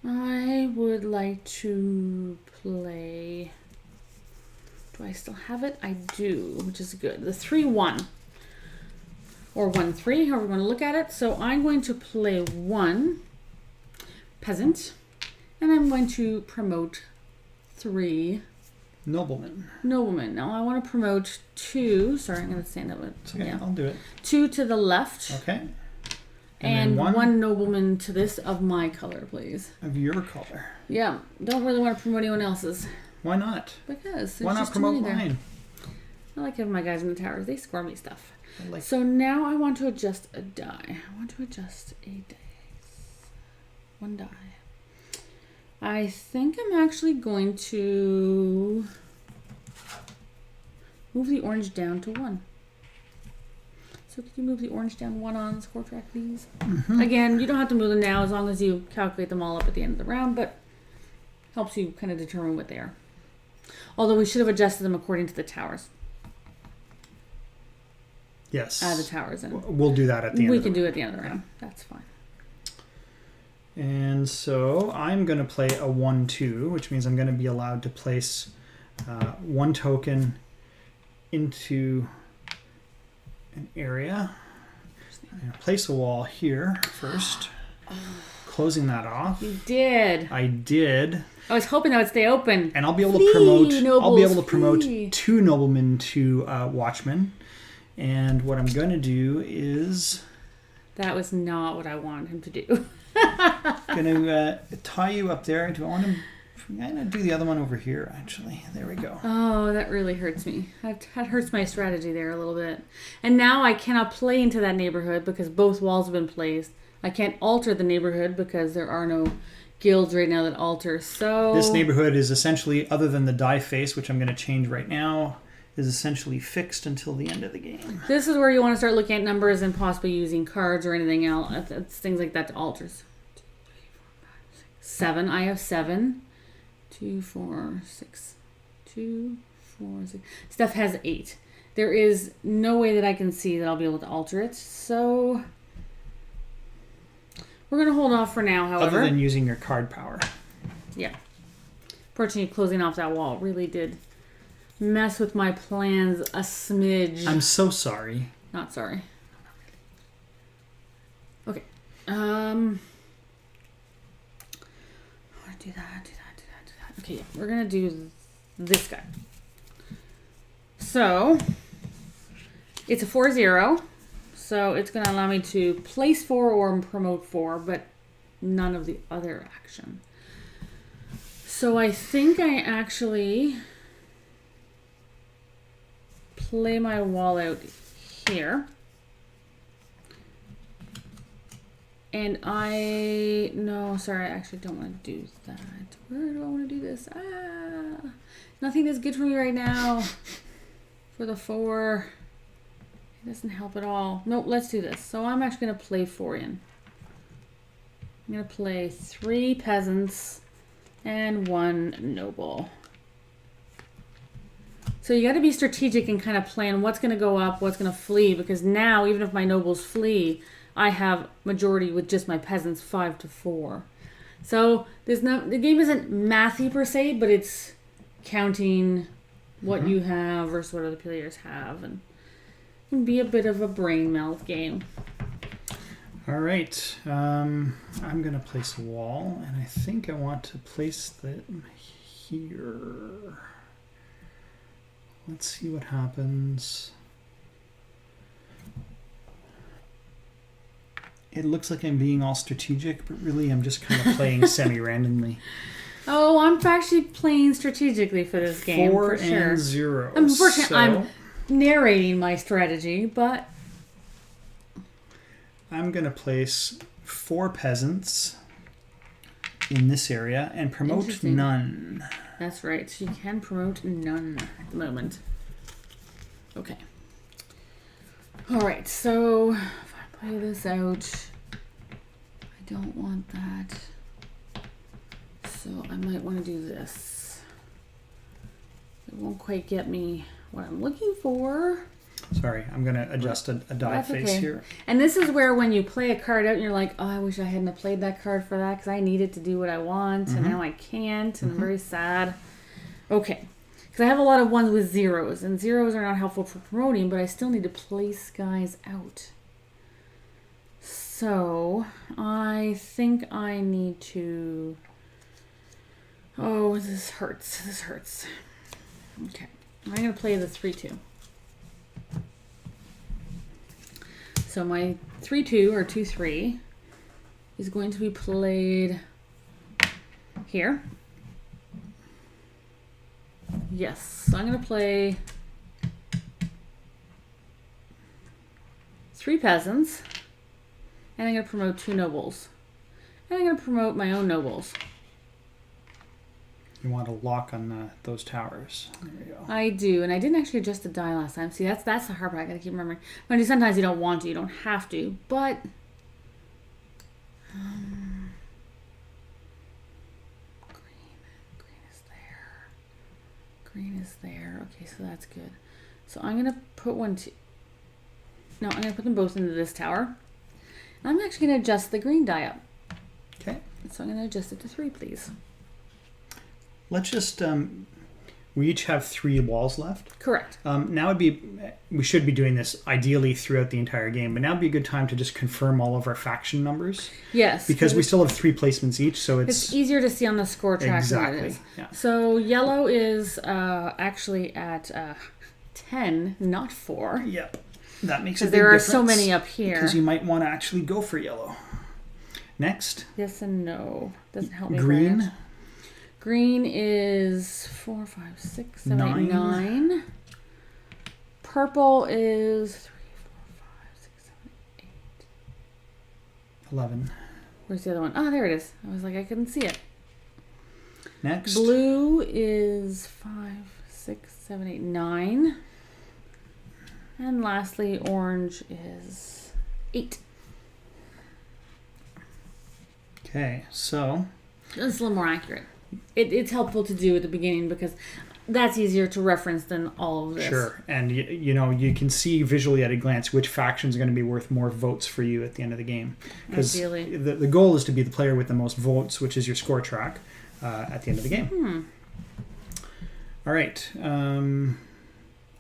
I would like to play... Do I still have it? I do, which is good. The 3-1. Or 1-3, however you want to look at it. So I'm going to play 1 peasant. And I'm going to promote 3 noblemen. Now I want to promote 2. Sorry, I'm going to stand up. Okay, yeah. I'll do it. 2 to the left. Okay. And one nobleman to this of my color, please. Of your color. Yeah. Don't really want to promote anyone else's. Why not? Because why not promote mine? I like having my guys in the towers. They score me stuff. So now I want to adjust a die. I want to adjust a dice. 1 die. I think I'm actually going to move the orange down to 1. So could you move the orange down 1 on the score track, please? Mm-hmm. Again, you don't have to move them now as long as you calculate them all up at the end of the round, but helps you kind of determine what they are. Although we should have adjusted them according to the towers. Yes. Add the towers in. We'll do that at the end. We can do it at the end of the round. That's fine. And so I'm going to play a 1-2, which means I'm going to be allowed to place 1 token into an area. I'm going to place a wall here first, closing that off. You did. I did. I was hoping that would stay open. And I'll be able to promote 2 noblemen to watchmen. And what I'm going to do is... That was not what I wanted him to do. Going to tie you up there. Do I want him... I'm going to do the other one over here, actually. There we go. Oh, that really hurts me. That hurts my strategy there a little bit. And now I cannot play into that neighborhood because both walls have been placed. I can't alter the neighborhood because there are no guilds right now that alter. So this neighborhood is essentially, other than the die face, which I'm going to change right now, is essentially fixed until the end of the game. This is where you want to start looking at numbers and possibly using cards or anything else. It's things like that to alters. 7. I have 7. 2, 4, 6. 2, 4, 6. Steph has 8. There is no way that I can see that I'll be able to alter it. So we're going to hold off for now, however. Other than using your card power. Yeah. Fortunately, closing off that wall really did mess with my plans a smidge. I'm so sorry. Not sorry. Okay. Do that. Okay, yeah, we're gonna do this guy. So it's a 4-0. So it's gonna allow me to place 4 or promote 4, but none of the other action. So I think I actually play my wall out here. And no, sorry, I actually don't want to do that. Where do I want to do this? Nothing is good for me right now. For the 4. It doesn't help at all. Nope, let's do this. So I'm actually going to play 4 in. I'm going to play 3 peasants and 1 noble. So you got to be strategic and kind of plan what's going to go up, what's going to flee, because now, even if my nobles flee, I have majority with just my peasants 5 to 4. So the game isn't mathy per se, but it's counting what you have versus what other players have, and it can be a bit of a brain melt game. All right, I'm gonna place a wall, and I think I want to place them here. Let's see what happens. It looks like I'm being all strategic, but really I'm just kind of playing semi-randomly. Oh, I'm actually playing strategically for this game. 4 for sure. and 0. Unfortunately, So I'm narrating my strategy, but I'm going to place 4 peasants in this area and promote none. That's right. So you can promote none at the moment. Okay. All right. So if I play this out, I don't want that. So I might want to do this. It won't quite get me what I'm looking for. Sorry, I'm going to adjust a die face here. And this is where when you play a card out and you're like, oh, I wish I hadn't have played that card for that because I needed to do what I want and now I can't and I'm very sad. Okay. Because I have a lot of ones with 0s and 0s are not helpful for promoting, but I still need to place guys out. So I think I need to... Oh, this hurts. This hurts. Okay. I'm going to play the 3-2. So my 3-2 or 2-3 is going to be played here. Yes. So I'm going to play 3 peasants. And I'm going to promote 2 nobles. And I'm going to promote my own nobles. You want to lock on those towers. There you go. I do, and I didn't actually adjust the die last time. See, that's the hard part. I gotta keep remembering. Sometimes you don't want to, you don't have to, but green is there. Green is there. Okay, so that's good. So I'm gonna put I'm gonna put them both into this tower. I'm actually gonna adjust the green die up. Okay. So I'm gonna adjust it to 3, please. Let's just, we each have 3 walls left. Correct. Now we should be doing this ideally throughout the entire game, but now would be a good time to just confirm all of our faction numbers. Yes. Because we still have 3 placements each, so it's easier to see on the score track exactly, than it is. Yeah. So yellow is actually at 10, not 4. Yep. That makes a big difference. There are so many up here. Because you might want to actually go for yellow. Next. Yes and no. Doesn't help me. Green. Green is 4, 5, 6, 7, 8, 9. Purple is 3, 4, 5, 6, 7, 8. 11. Where's the other one? Oh, there it is. I was like, I couldn't see it. Next. Blue is 5, 6, 7, 8, 9. And lastly, orange is 8. Okay, so it's a little more accurate. It's helpful to do at the beginning because that's easier to reference than all of this. Sure, and you can see visually at a glance which faction is going to be worth more votes for you at the end of the game. Because the goal is to be the player with the most votes, which is your score track at the end of the game. All right.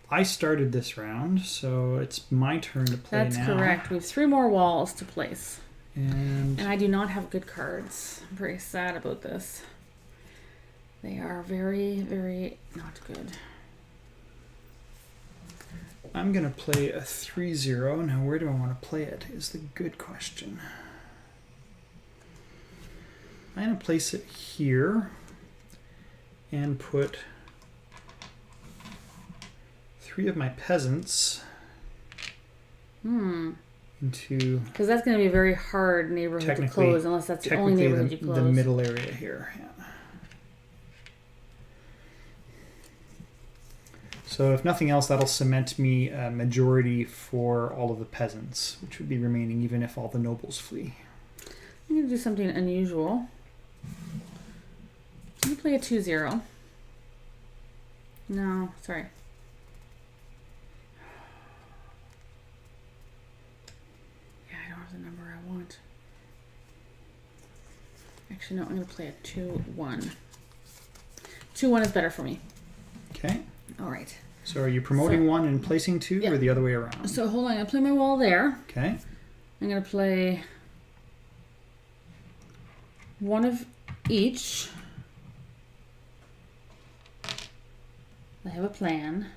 I started this round, so it's my turn to play now. That's correct. We have 3 more walls to place. And I do not have good cards. I'm very sad about this. They are very, very not good. I'm going to play a 3-0. Now, where do I want to play it is the good question. I'm going to place it here and put 3 of my peasants in into Because that's going to be a very hard neighborhood to close unless that's the only neighborhood you close. The middle area here. Yeah. So if nothing else, that'll cement me a majority for all of the peasants, which would be remaining even if all the nobles flee. I'm going to do something unusual. I'm going to play a 2-0. No, sorry. Yeah, I don't have the number I want. Actually, no, I'm going to play a 2-1. 2-1 is better for me. Okay. All right. So are you promoting one and placing two, or the other way around? So hold on, I'm going to play my wall there. Okay. I'm going to play one of each. I have a plan.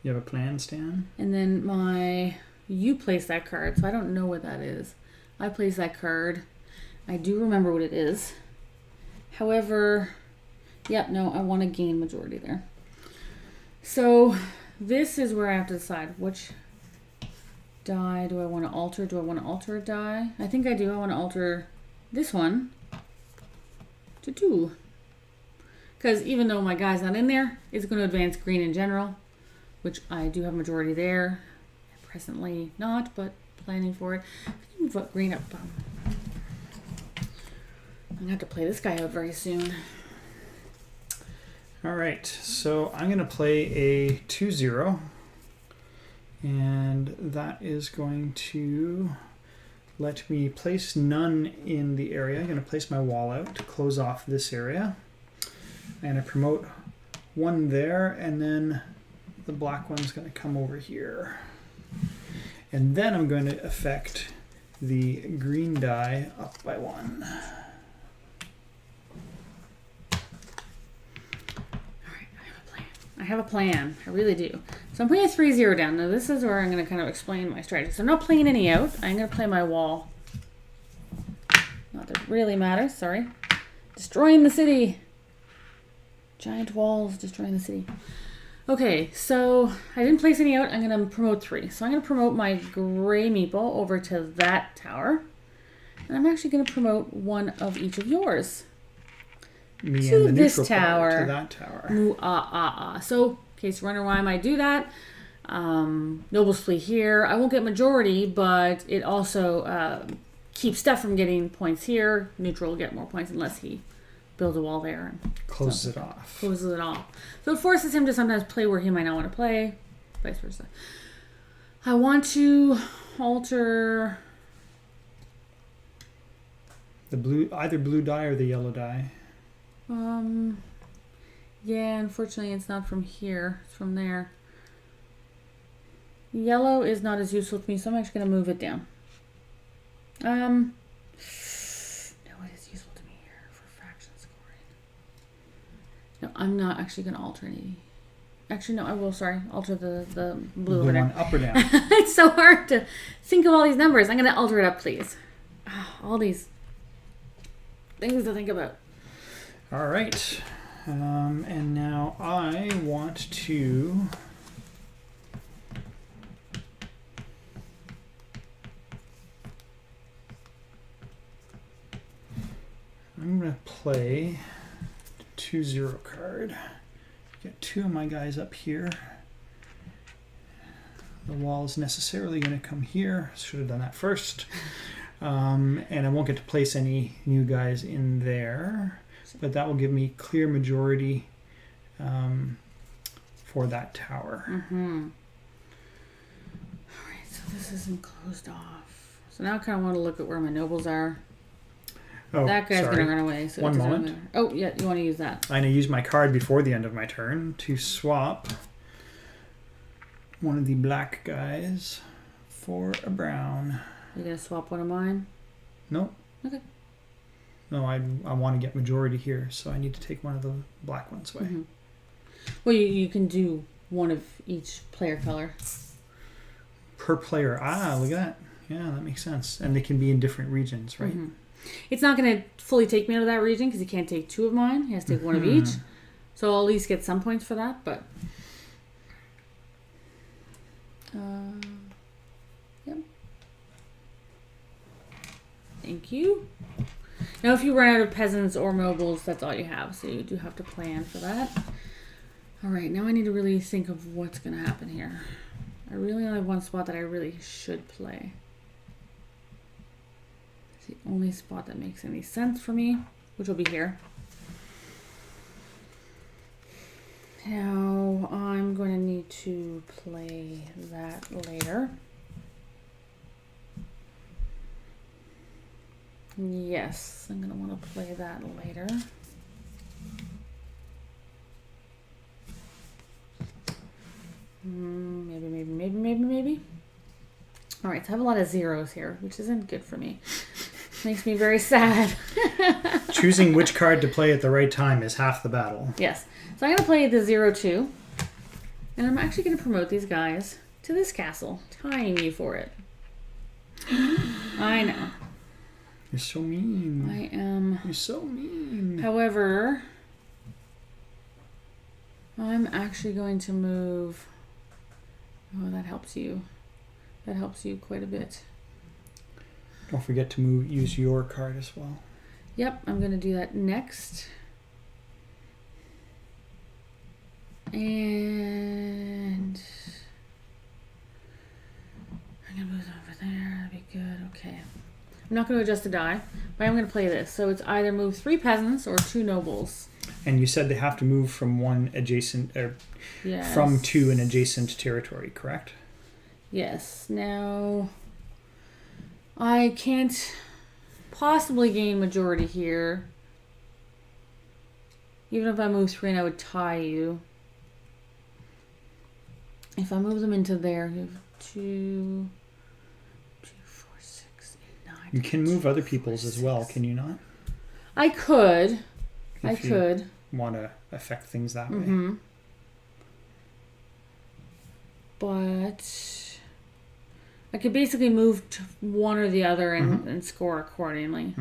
You have a plan, Stan? And then you place that card, so I don't know what that is. I place that card. I do remember what it is. However, no, I want to gain majority there. So this is where I have to decide which die do I want to alter. Do I want to alter a die? I think I do. I want to alter this one to 2. Because even though my guy's not in there, it's going to advance green in general, which I do have majority there. Presently not, but planning for it. I can move up green up. I'm going to have to play this guy out very soon. All right, so I'm going to play a 2-0, and that is going to let me place none in the area. I'm going to place my wall out to close off this area. And I promote one there, and then the black one's going to come over here. And then I'm going to affect the green die up by 1. I have a plan. I really do. So I'm putting a 3-0 down. Now this is where I'm going to kind of explain my strategy. So I'm not playing any out. I'm going to play my wall. Not that it really matters. Sorry. Destroying the city. Giant walls destroying the city. Okay, so I didn't place any out. I'm going to promote 3. So I'm going to promote my gray meeple over to that tower. And I'm actually going to promote one of each of yours. Me to and the this neutral tower. To that tower. So, in case you're wondering why I might do that, nobles flee here. I won't get majority, but it also keeps Steph from getting points here. Neutral will get more points unless he builds a wall there. And closes it off. Closes it off. So it forces him to sometimes play where he might not want to play, vice versa. I want to alter the blue, either blue die or the yellow die. Yeah, unfortunately it's not from here. It's from there. Yellow is not as useful to me, so I'm actually going to move it down. No, it is useful to me here for fraction scoring. No, I'm not actually going to alter any. Actually, no, I will, alter the blue over there. One up or down? It's so hard to think of all these numbers. I'm going to alter it up, please. All these things to think about. All right. And now I want to I'm going to play the 2-0 card. Get 2 of my guys up here. The wall is necessarily going to come here. Should have done that first. And I won't get to place any new guys in there. But that will give me clear majority for that tower. Mm-hmm. All right, so this isn't closed off. So now I kind of want to look at where my nobles are. Oh, that guy's going to run away. So one moment. Oh, yeah, you want to use that. I'm going to use my card before the end of my turn to swap one of the black guys for a brown. You're going to swap one of mine? Nope. Okay. No, I want to get majority here, so I need to take one of the black ones away. Mm-hmm. Well, you can do one of each player color. Per player. Ah, look at that. Yeah, that makes sense. And they can be in different regions, right? Mm-hmm. It's not going to fully take me out of that region because he can't take 2 of mine. He has to take one of each. So I'll at least get some points for that, but... Yep. Thank you. Now, if you run out of peasants or nobles, that's all you have. So you do have to plan for that. All right, now I need to really think of what's going to happen here. I really only have one spot that I really should play. It's the only spot that makes any sense for me, which will be here. Now, I'm going to need to play that later. Yes, I'm going to want to play that later. Maybe. All right, so I have a lot of zeros here, which isn't good for me. Makes me very sad. Choosing which card to play at the right time is half the battle. Yes. So I'm going to play the 0-2. And I'm actually going to promote these guys to this castle, tying you for it. I know. You're so mean. I am. You're so mean. However, I'm actually going to move. Oh, that helps you. That helps you quite a bit. Don't forget to use your card as well. Yep, I'm going to do that next. And I'm going to move over there. That'd be good. Okay. I'm not going to adjust the die, but I'm going to play this. So it's either move 3 peasants or 2 nobles. And you said they have to move from one adjacent, Yes. from to an adjacent territory, correct? Yes. Now, I can't possibly gain majority here. Even if I move 3 and I would tie you. If I move them into there, you have 2, 4, 6, 8, 9. You can move other people's as well, can you not? I could. If you want to affect things that way. But I could basically move to one or the other and score accordingly.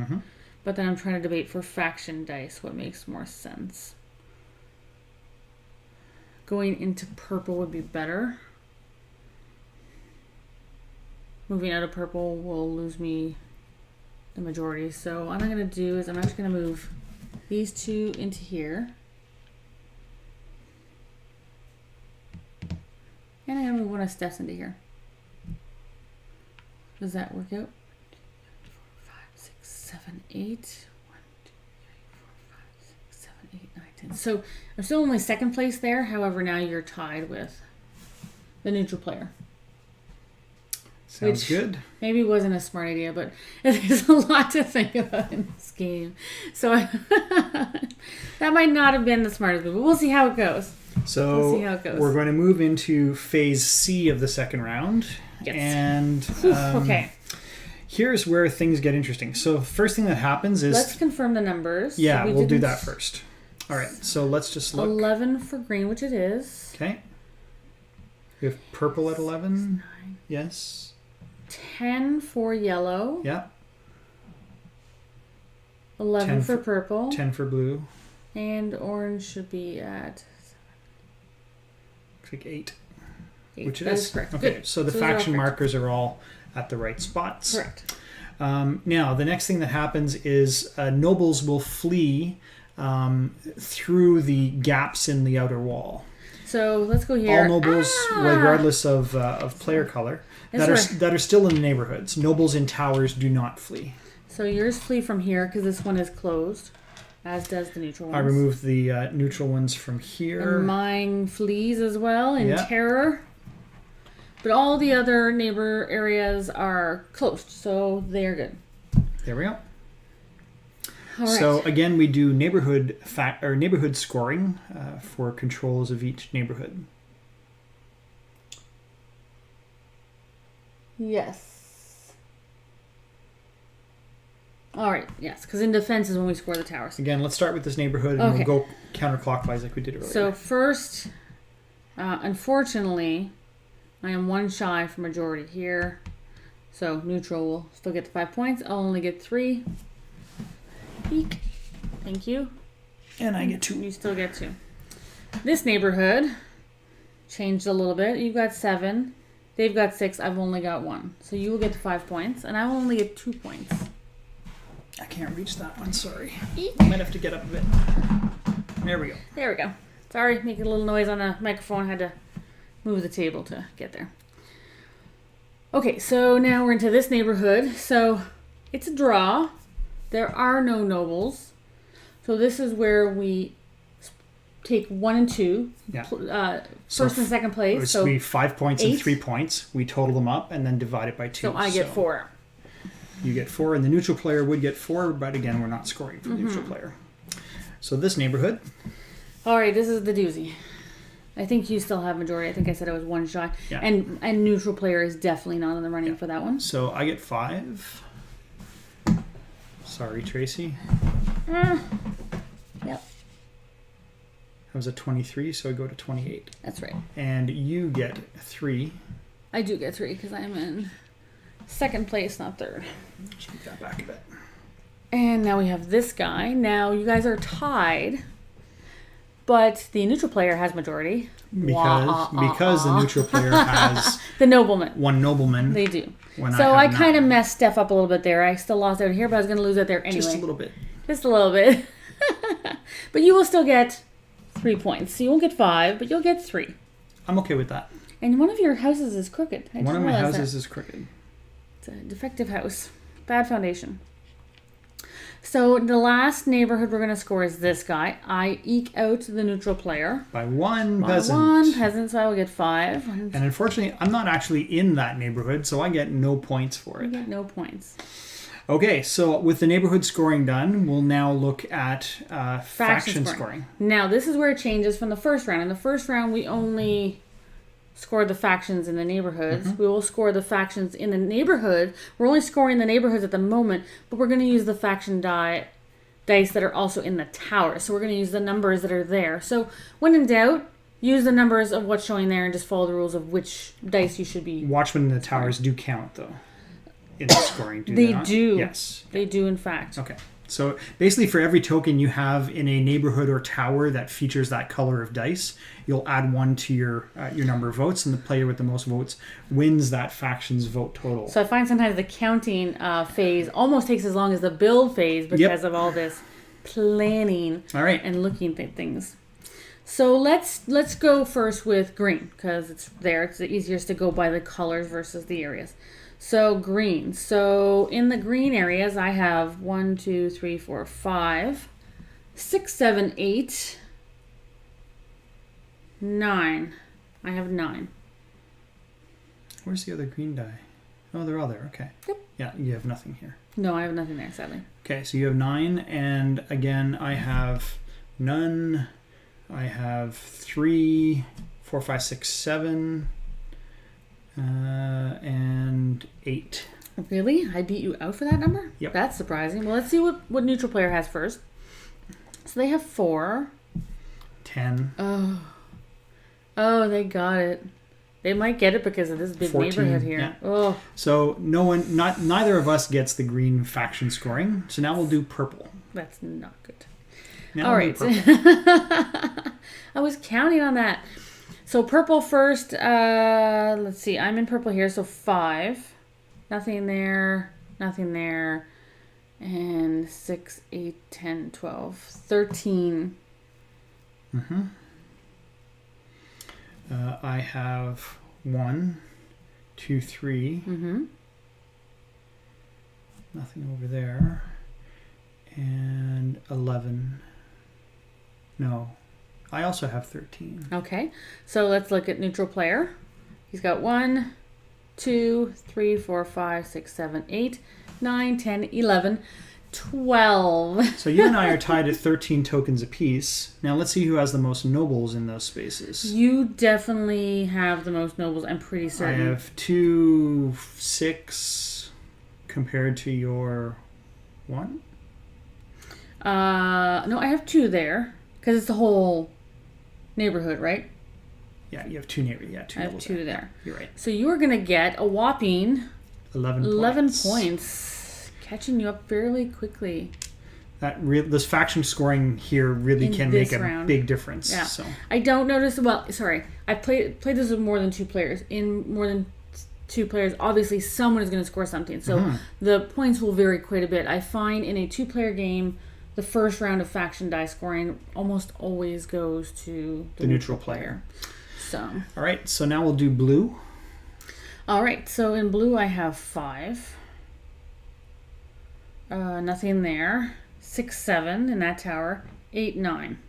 But then I'm trying to debate for faction dice what makes more sense. Going into purple would be better. Moving out of purple will lose me the majority. So what I'm going to do is I'm actually going to move these 2 into here. And I'm going to move one of Steph's into here. Does that work out? 5, 6, 7, 8. 1, 2, 3, 4, 5, 6, 7, 8, 9, 10. So I'm still only second place there. However, now you're tied with the neutral player. Sounds good. Maybe wasn't a smart idea, but there's a lot to think about in this game. So that might not have been the smartest move, but we'll see how it goes. So we're going to move into phase C of the second round. Yes. And okay. Here's where things get interesting. So first thing that happens is... Let's confirm the numbers. Yeah, we'll do that first. All right, so let's just look. 11 for green, which it is. Okay. We have purple at 11. 9. Yes. 10 for yellow. Yeah. 11 for purple. 10 for blue. And orange should be at... Looks like 8. 8. Which it that is. is correct. Okay, Good. so the faction markers are all at the right spots. Correct. Now, the next thing that happens is nobles will flee through the gaps in the outer wall. So let's go here. All nobles, regardless of player color, that are still in the neighborhoods. Nobles in towers do not flee. So yours flee from here because this one is closed, as does the neutral ones. I removed the neutral ones from here. And mine flees as well in terror. But all the other neighbor areas are closed, so they are good. There we go. All right. So again, we do neighborhood scoring for controls of each neighborhood. Yes. All right. Yes, because in defense is when we score the towers. Again, let's start with this neighborhood, and we'll go counterclockwise like we did earlier. So first, unfortunately, I am 1 shy for majority here. So neutral will still get the 5 points. I'll only get 3. Eek. Thank you. And I get 2. You still get 2. This neighborhood changed a little bit. You've got 7. They've got 6. I've only got 1. So you will get 5 points, and I will only get 2 points. I can't reach that one, sorry. I might have to get up a bit. There we go. There we go. Sorry, making a little noise on the microphone. I had to move the table to get there. Okay, so now we're into this neighborhood. So it's a draw. There are no nobles. So this is where we take 1 and 2. Yeah. First and second place. So we 5 points 8. And 3 points. We total them up and then divide it by 2. So I get 4. You get 4, and the neutral player would get 4, but again, we're not scoring for the neutral player. So this neighborhood. All right, this is the doozy. I think you still have majority. I think I said I was 1 shot. Yeah. And neutral player is definitely not in the running for that one. So I get 5. Sorry, Tracy. Yep. That was a 23, so I go to 28. That's right. And you get 3. I do get 3 because I'm in second place, not third. Just move that back a bit. And now we have this guy. Now you guys are tied, but the neutral player has majority. Because the neutral player has the nobleman. 1 nobleman. They do. So I kind of messed Steph up a little bit there. I still lost out here, but I was going to lose out there anyway. Just a little bit. Just a little bit. But you will still get 3 points. So you won't get 5, but you'll get 3. I'm okay with that. And one of your houses is crooked. One of my houses is crooked. It's a defective house. Bad foundation. So the last neighborhood we're going to score is this guy. I eke out the neutral player. By 1 peasant. By 1 peasant, so I will get 5. And unfortunately, I'm not actually in that neighborhood, so I get no points for it. You get no points. Okay, so with the neighborhood scoring done, we'll now look at faction scoring. Now, this is where it changes from the first round. In the first round, we only score the factions in the neighborhoods. We will score the factions in the neighborhood. We're only scoring the neighborhoods at the moment, but we're going to use the faction dice that are also in the tower. So we're going to use the numbers that are there. So when in doubt, use the numbers of what's showing there and just follow the rules of which dice you should be. Watchmen in the towers do count, though, in the scoring. They do. Yes. They do, in fact. Okay. So basically for every token you have in a neighborhood or tower that features that color of dice, you'll add 1 to your number of votes, and the player with the most votes wins that faction's vote total. So I find sometimes the counting phase almost takes as long as the build phase because of all this planning and looking at things. So let's go first with green because it's there. It's the easiest to go by the colors versus the areas. So green. So in the green areas, I have 1, 2, 3, 4, 5, 6, 7, 8, 9. I have 9. Where's the other green die? Oh, they're all there. Okay. Yep. Yeah, you have nothing here. No, I have nothing there, sadly. Okay, so you have 9, and again, I have none. I have 3, 4, 5, 6, 7. And 8. Really? I beat you out for that number? Yep. That's surprising. Well, let's see what neutral player has first. So they have 4. 10. Oh, they got it. They might get it because of this big 14, neighborhood here. Yeah. Oh. So neither of us gets the green faction scoring. So now we'll do purple. That's not good. Now all right. I was counting on that. So purple first, let's see, I'm in purple here, so 5. Nothing there, and 6, 8, 10, 12, 13. I have 1, 2, 3. Nothing over there. And 11. No. I also have 13. Okay, so let's look at neutral player. He's got 1, 2, 3, 4, 5, 6, 7, 8, 9, 10, 11, 12. So you and I are tied at 13 tokens apiece. Now let's see who has the most nobles in those spaces. You definitely have the most nobles, I'm pretty certain. I have 2, 6 compared to your 1. No, I have 2 there because it's the whole neighborhood, right? Yeah, you have 2 neighborhoods. Yeah, 2 I have 2 there. You're right. So you are going to get a whopping 11 points. Catching you up fairly quickly. This faction scoring here really can make a big difference. Yeah. So I don't notice. Well, sorry, I played this with more than 2 players in more than two players, obviously someone is going to score something. So the points will vary quite a bit. I find in a two-player game, the first round of faction die scoring almost always goes to the neutral player. So. All right, so now we'll do blue. All right, so in blue I have 5. Nothing there. 6, 7 in that tower. 8, 9.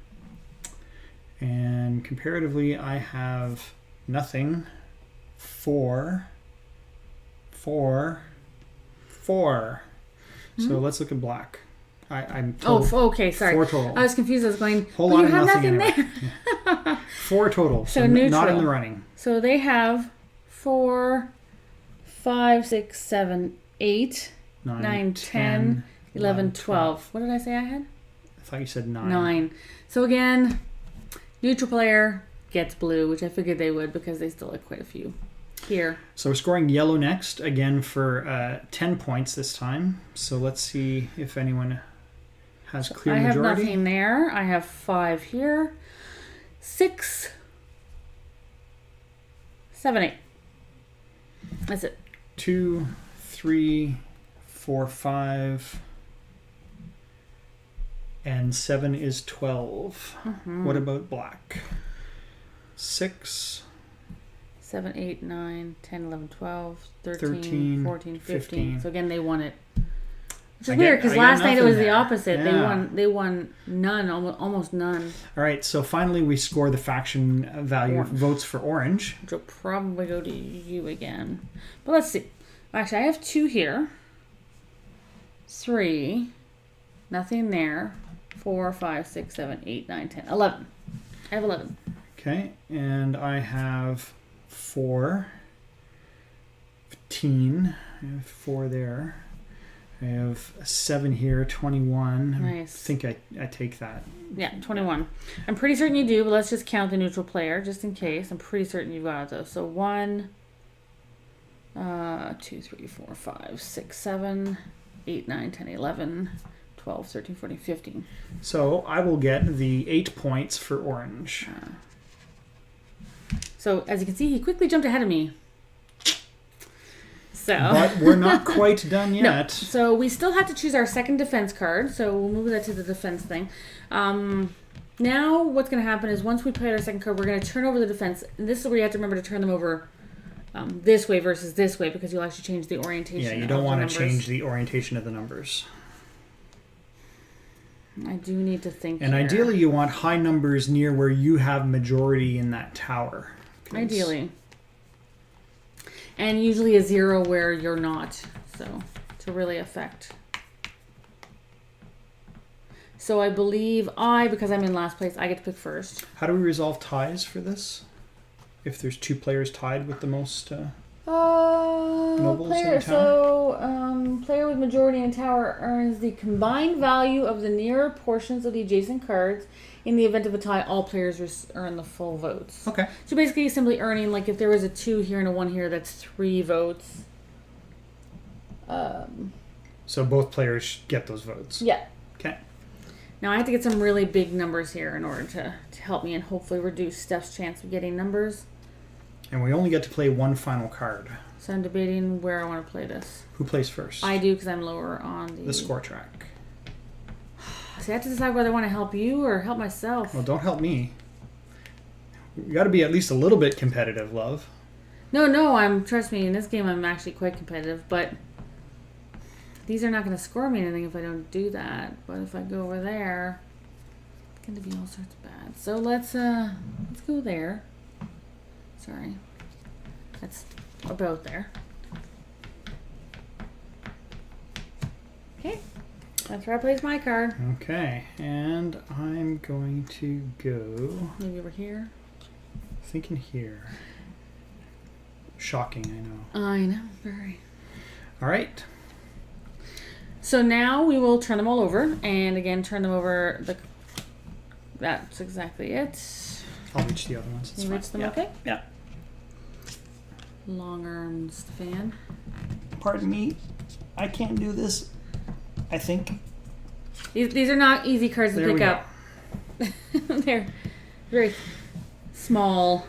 And comparatively, I have nothing. 4, 4, 4. So let's look at black. I'm total. Okay, sorry. 4 total. I was confused. I was going, Whole but lot you of have nothing nothing anyway. there. Yeah. 4 total. So not neutral. in the running. So they have 4, 5, 6, 7, 8, 9, 10, 11, 12. What did I say I had? I thought you said 9. 9. So again, neutral player gets blue, which I figured they would because they still had quite a few here. So we're scoring yellow next, again for 10 points this time. So let's see if anyone has clear majority. I have nothing there. I have 5 here. 6, 7, 8. That's it. 2, 3, 4, 5, and 7 is 12. What about black? 6, 7, 8, 9, 10, 11, 12, 13, 13, 14, 15. 15. So again, they won it. Which is weird because last night it was the opposite. Yeah. They won none, almost none. All right, so finally we score the faction value votes for orange. Which will probably go to you again. But let's see. Actually, I have 2 here. 3. Nothing there. 4, 5, 6, 7, 8, 9, 10, 11. I have 11. Okay, and I have 4. 15. I have 4 there. I have 7 here, 21. Nice. I think I take that. Yeah, 21. I'm pretty certain you do, but let's just count the neutral player just in case. I'm pretty certain you've got it though. So 1, 2, 3, 4, 5, 6, 7, 8, 9, 10, 11, 12, 13, 14, 15. So I will get the 8 points for orange. So as you can see, he quickly jumped ahead of me. So. But we're not quite done yet. No. So we still have to choose our second defense card. So we'll move that to the defense thing. Now what's going to happen is once we play our second card, we're going to turn over the defense. And this is where you have to remember to turn them over this way versus this way because you'll actually change the orientation. Yeah, you don't want to change the orientation of the numbers. I do need to think. And here. ideally you want high numbers near where you have majority in that tower. Ideally. And usually a 0 where you're not. So to really affect. So I believe because I'm in last place, I get to pick first. How do we resolve ties for this? If there's 2 players tied with the most nobles in the tower? So player with majority in tower earns the combined value of the nearer portions of the adjacent cards. In the event of a tie, all players earn the full votes. Okay. So basically, simply earning, like if there was a 2 here and a 1 here, that's 3 votes. So both players get those votes. Yeah. Okay. Now I have to get some really big numbers here in order to help me and hopefully reduce Steph's chance of getting numbers. And we only get to play 1 final card. So I'm debating where I want to play this. Who plays first? I do because I'm lower on the score track. So I have to decide whether I want to help you or help myself. Well, don't help me. You got to be at least a little bit competitive, love. No, trust me, in this game I'm actually quite competitive, but these are not going to score me anything if I don't do that. But if I go over there, it's going to be all sorts of bad. So let's go there. Sorry. That's about there. Okay. That's where I place my card. Okay, and I'm going to go... Maybe over here. Thinking here. Shocking, I know. I know, very. All right. So now we will turn them all over, and again turn them over. That's exactly it. I'll reach the other ones. You reach them, yeah. okay? Yeah. Long arms fan. Pardon me. I can't do this. I think. These are not easy cards to pick up. They're very small.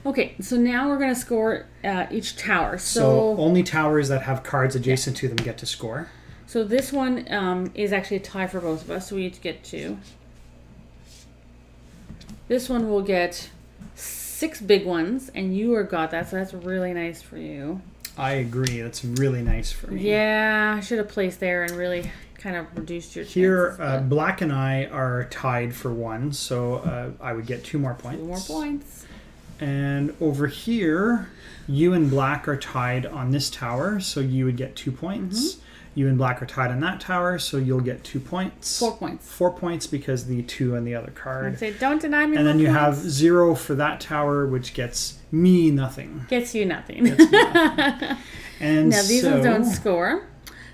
Okay, so now we're going to score each tower. So only towers that have cards adjacent to them get to score. So this one is actually a tie for both of us, so we each get 2. This one will get 6 big ones, and you got that, so that's really nice for you. I agree. That's really nice for me. Yeah, I should have placed there and really kind of reduced your chances. Here, Black and I are tied for 1, so I would get 2 more points. 2 more points. And over here, you and Black are tied on this tower, so you would get 2 points. You and Black are tied on that tower, so you'll get 2 points. 4 points. 4 points because the 2 on the other card. I'd say, don't deny me. And then you points. have 0 for that tower, which gets me nothing. Gets you nothing. And now these ones don't score.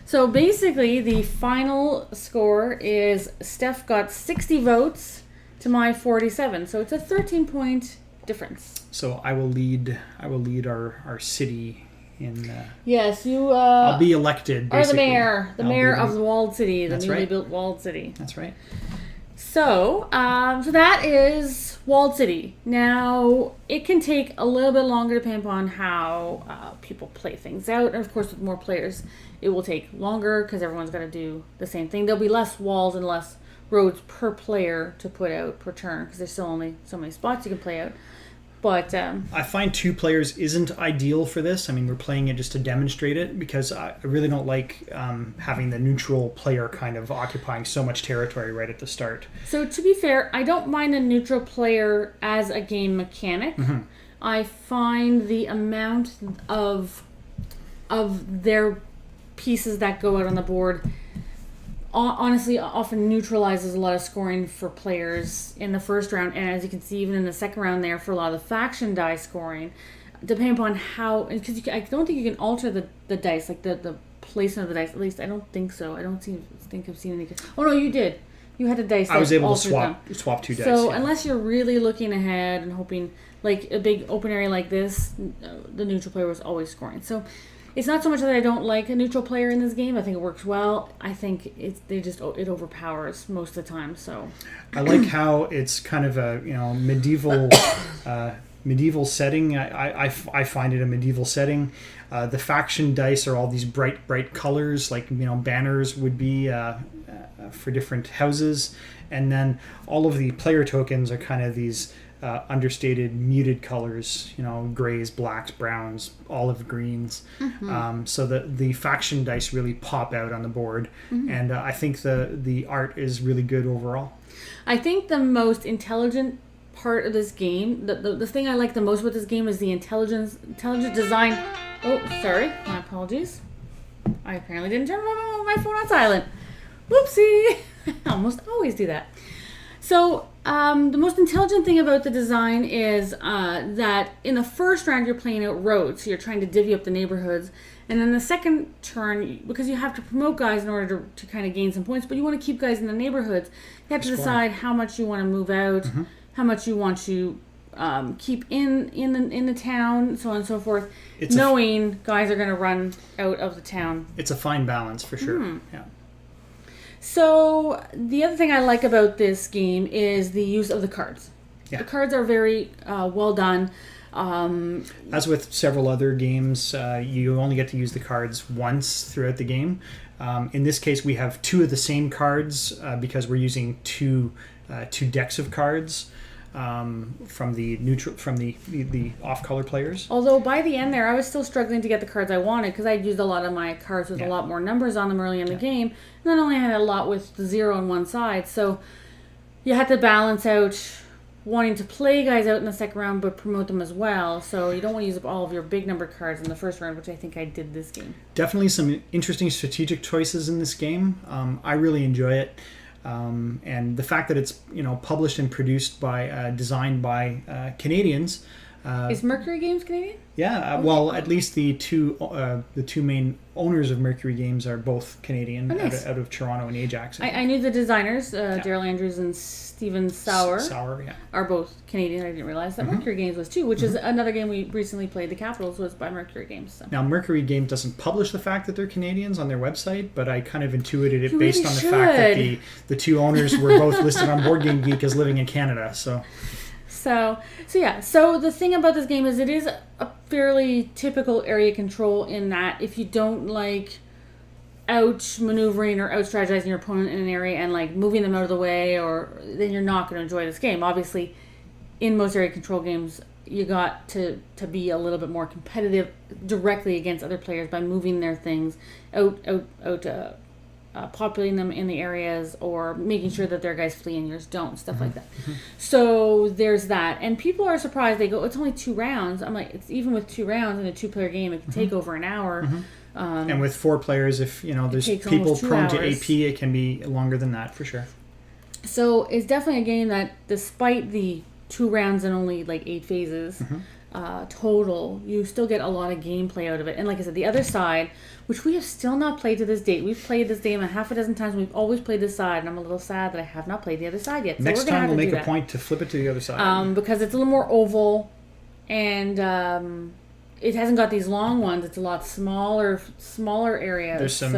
So basically, the final score is Steph got 60 votes to my 47. So it's a 13-point difference. So I will lead our city in. Yes, you. I'll be elected. Basically. Are the mayor of the walled city, the newly built walled city. That's right. So, so that is walled city. Now it can take a little bit longer depending upon how people play things out, and of course, with more players, it will take longer because everyone's got to do the same thing. There'll be less walls and less roads per player to put out per turn because there's still only so many spots you can play out. But I find 2 players isn't ideal for this. I mean, we're playing it just to demonstrate it because I really don't like having the neutral player kind of occupying so much territory right at the start. So to be fair, I don't mind a neutral player as a game mechanic. I find the amount of their pieces that go out on the board honestly often neutralizes a lot of scoring for players in the first round, and as you can see even in the second round there for a lot of the faction die scoring, depending upon how, because I don't think you can alter the dice, like the placement of the dice. At least I don't think so. I don't think I've seen any. Oh no, you did. You had a dice. I was able to swap 2 dice. So unless you're really looking ahead and hoping, like a big open area like this, the neutral player was always scoring. So it's not so much that I don't like a neutral player in this game. I think it works well. I think it overpowers most of the time. So I like how it's kind of a medieval setting. I find it a medieval setting. The faction dice are all these bright colors, like banners would be for different houses, and then all of the player tokens are kind of these understated muted colors, grays, blacks, browns, olive greens. So the faction dice really pop out on the board, and I think the art is really good overall. I think the most intelligent part of this game, the thing I like the most about this game is the intelligent design. Oh, sorry, my apologies. I apparently didn't turn my phone on silent. Whoopsie! I almost always do that. So the most intelligent thing about the design is that in the first round you're playing out roads, so you're trying to divvy up the neighborhoods, and then the second turn, because you have to promote guys in order to kind of gain some points, but you want to keep guys in the neighborhoods, you have to decide how much you want to move out, how much you want to keep in the town, so on and so forth, knowing guys are going to run out of the town. It's a fine balance for sure. Yeah. So the other thing I like about this game is the use of the cards. Yeah. The cards are very well done. As with several other games, you only get to use the cards once throughout the game. In this case, we have 2 of the same cards because we're using two decks of cards from the off-color players. Although by the end there, I was still struggling to get the cards I wanted because I'd used a lot of my cards with a lot more numbers on them early in the game, and then only had a lot with the 0 on one side. So you had to balance out wanting to play guys out in the second round but promote them as well. So you don't want to use up all of your big number cards in the first round, which I think I did this game. Definitely some interesting strategic choices in this game. I really enjoy it. And the fact that it's published and produced by designed by Canadians. Is Mercury Games Canadian? Yeah, okay. Well, at least the two main owners of Mercury Games are both Canadian, out of Toronto and Ajax. I knew the designers, Daryl Andrews and Stephen Sauer, are both Canadian. I didn't realize that Mercury Games was too, which is another game we recently played. The Capitals was by Mercury Games. So. Now, Mercury Games doesn't publish the fact that they're Canadians on their website, but I kind of intuited it based on the fact that the 2 owners were both listed on Board Game Geek as living in Canada. So So yeah. So the thing about this game is it is a fairly typical area control in that if you don't like out maneuvering or out strategizing your opponent in an area and like moving them out of the way, or then you're not going to enjoy this game. Obviously, in most area control games, you got to be a little bit more competitive directly against other players by moving their things out, populating them in the areas, or making sure that their guys flee and yours don't, stuff like that. So there's that. And people are surprised. They go, it's only 2 rounds. I'm like, it's even with 2 rounds in a 2-player game, it can take over an hour. And with 4 players, if there's people prone to AP, it can be longer than that for sure. So it's definitely a game that, despite the 2 rounds and only like 8 phases total, you still get a lot of gameplay out of it. And like I said, the other side, which we have still not played to this date. We've played this game a half a dozen times. We've always played this side, and I'm a little sad that I have not played the other side yet. So next time we'll make a point to flip it to the other side. Because it's a little more oval, and it hasn't got these long ones. It's a lot smaller areas. There's some.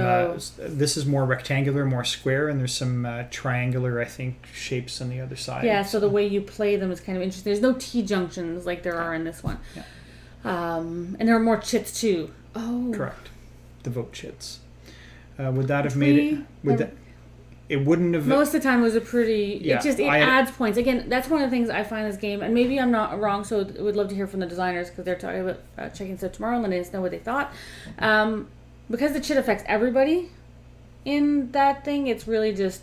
This is more rectangular, more square, and there's some triangular, I think, shapes on the other side. Yeah. So the way you play them is kind of interesting. There's no T junctions like there are in this one. Yeah. And there are more chits too. Oh. Correct. The vote chits. Would that have made it? It wouldn't have. Most of the time, it was a pretty. Yeah, it adds points. Again, that's one of the things I find this game, and maybe I'm not wrong. So I would love to hear from the designers, because they're talking about checking stuff tomorrow and letting us know what they thought. Because the chit affects everybody in that thing, it's really just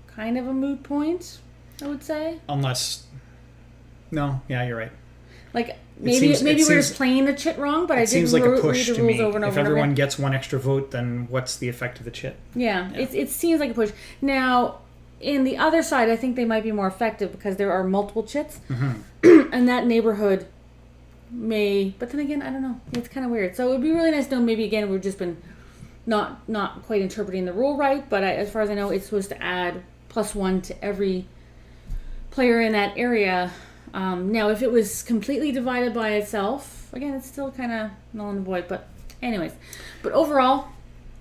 kind of a moot point, I would say. Unless, no, yeah, you're right. Like maybe we're just playing the chit wrong, but I didn't read the rules over and over. If everyone gets 1 extra vote, then what's the effect of the chit? Yeah. It seems like a push. Now, in the other side, I think they might be more effective because there are multiple chits, and that neighborhood may. But then again, I don't know. It's kind of weird. So it would be really nice to know. Maybe again, we've just been not quite interpreting the rule right. But as far as I know, it's supposed to add +1 to every player in that area. Now, if it was completely divided by itself, again, it's still kind of null and void. But anyways, overall,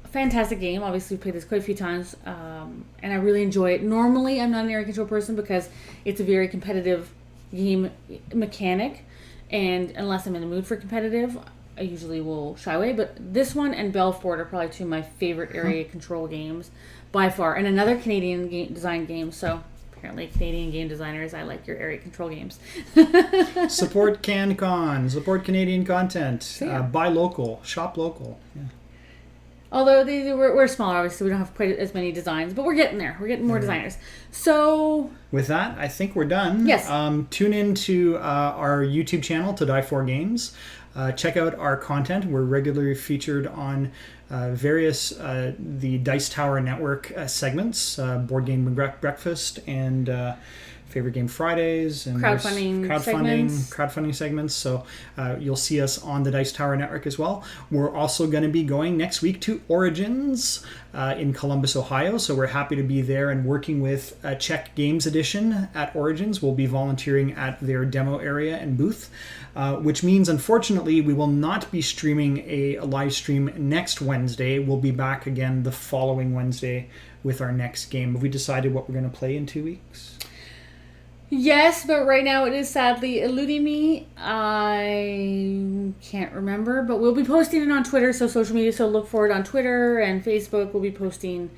a fantastic game. Obviously, we've played this quite a few times, and I really enjoy it. Normally, I'm not an area control person because it's a very competitive game mechanic, and unless I'm in the mood for competitive, I usually will shy away. But this one and Belfort are probably 2 of my favorite area control games by far, and another Canadian design game. So. Apparently, Canadian game designers, I like your area control games. Support CanCon, support Canadian content, so, yeah. Buy local, shop local. Yeah. Although we're smaller, obviously, we don't have quite as many designs, but we're getting there. We're getting more designers. So, with that, I think we're done. Yes. Tune in to our YouTube channel, To Die For Games. Check out our content. We're regularly featured on various the Dice Tower Network segments, Board Game Breakfast, and Favorite Game Fridays, and crowdfunding segments. So you'll see us on the Dice Tower Network as well. We're also going to be going next week to Origins in Columbus, Ohio. So we're happy to be there and working with Czech Games Edition at Origins. We'll be volunteering at their demo area and booth. Which means, unfortunately, we will not be streaming a live stream next Wednesday. We'll be back again the following Wednesday with our next game. Have we decided what we're going to play in 2 weeks? Yes, but right now it is sadly eluding me. I can't remember, but we'll be posting it on Twitter, so social media, so look for it on Twitter and Facebook. We'll be posting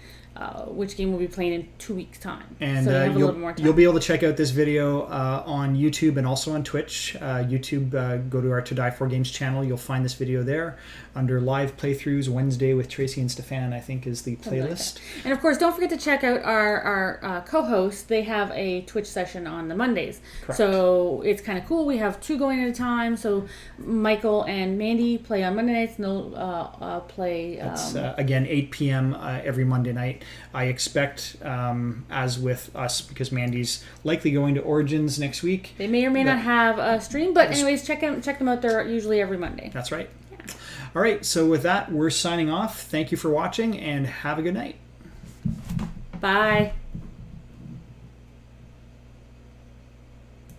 which game we'll be playing in 2 weeks' time. And so have a little more time. You'll be able to check out this video on YouTube and also on Twitch. YouTube, go to our To Die For Games channel. You'll find this video there under live playthroughs Wednesday with Tracy and Stephane, I think is the playlist. Like and of course, don't forget to check out our co-hosts. They have a Twitch session on the Mondays. Correct. So it's kind of cool. We have 2 going at a time. So Michael and Mandy play on Monday nights, and they'll play... That's, again, 8 p.m. Every Monday night. I expect, as with us, because Mandy's likely going to Origins next week. They may or may not have a stream, but anyways, check them out. They're usually every Monday. That's right. Yeah. All right, so with that, we're signing off. Thank you for watching, and have a good night. Bye.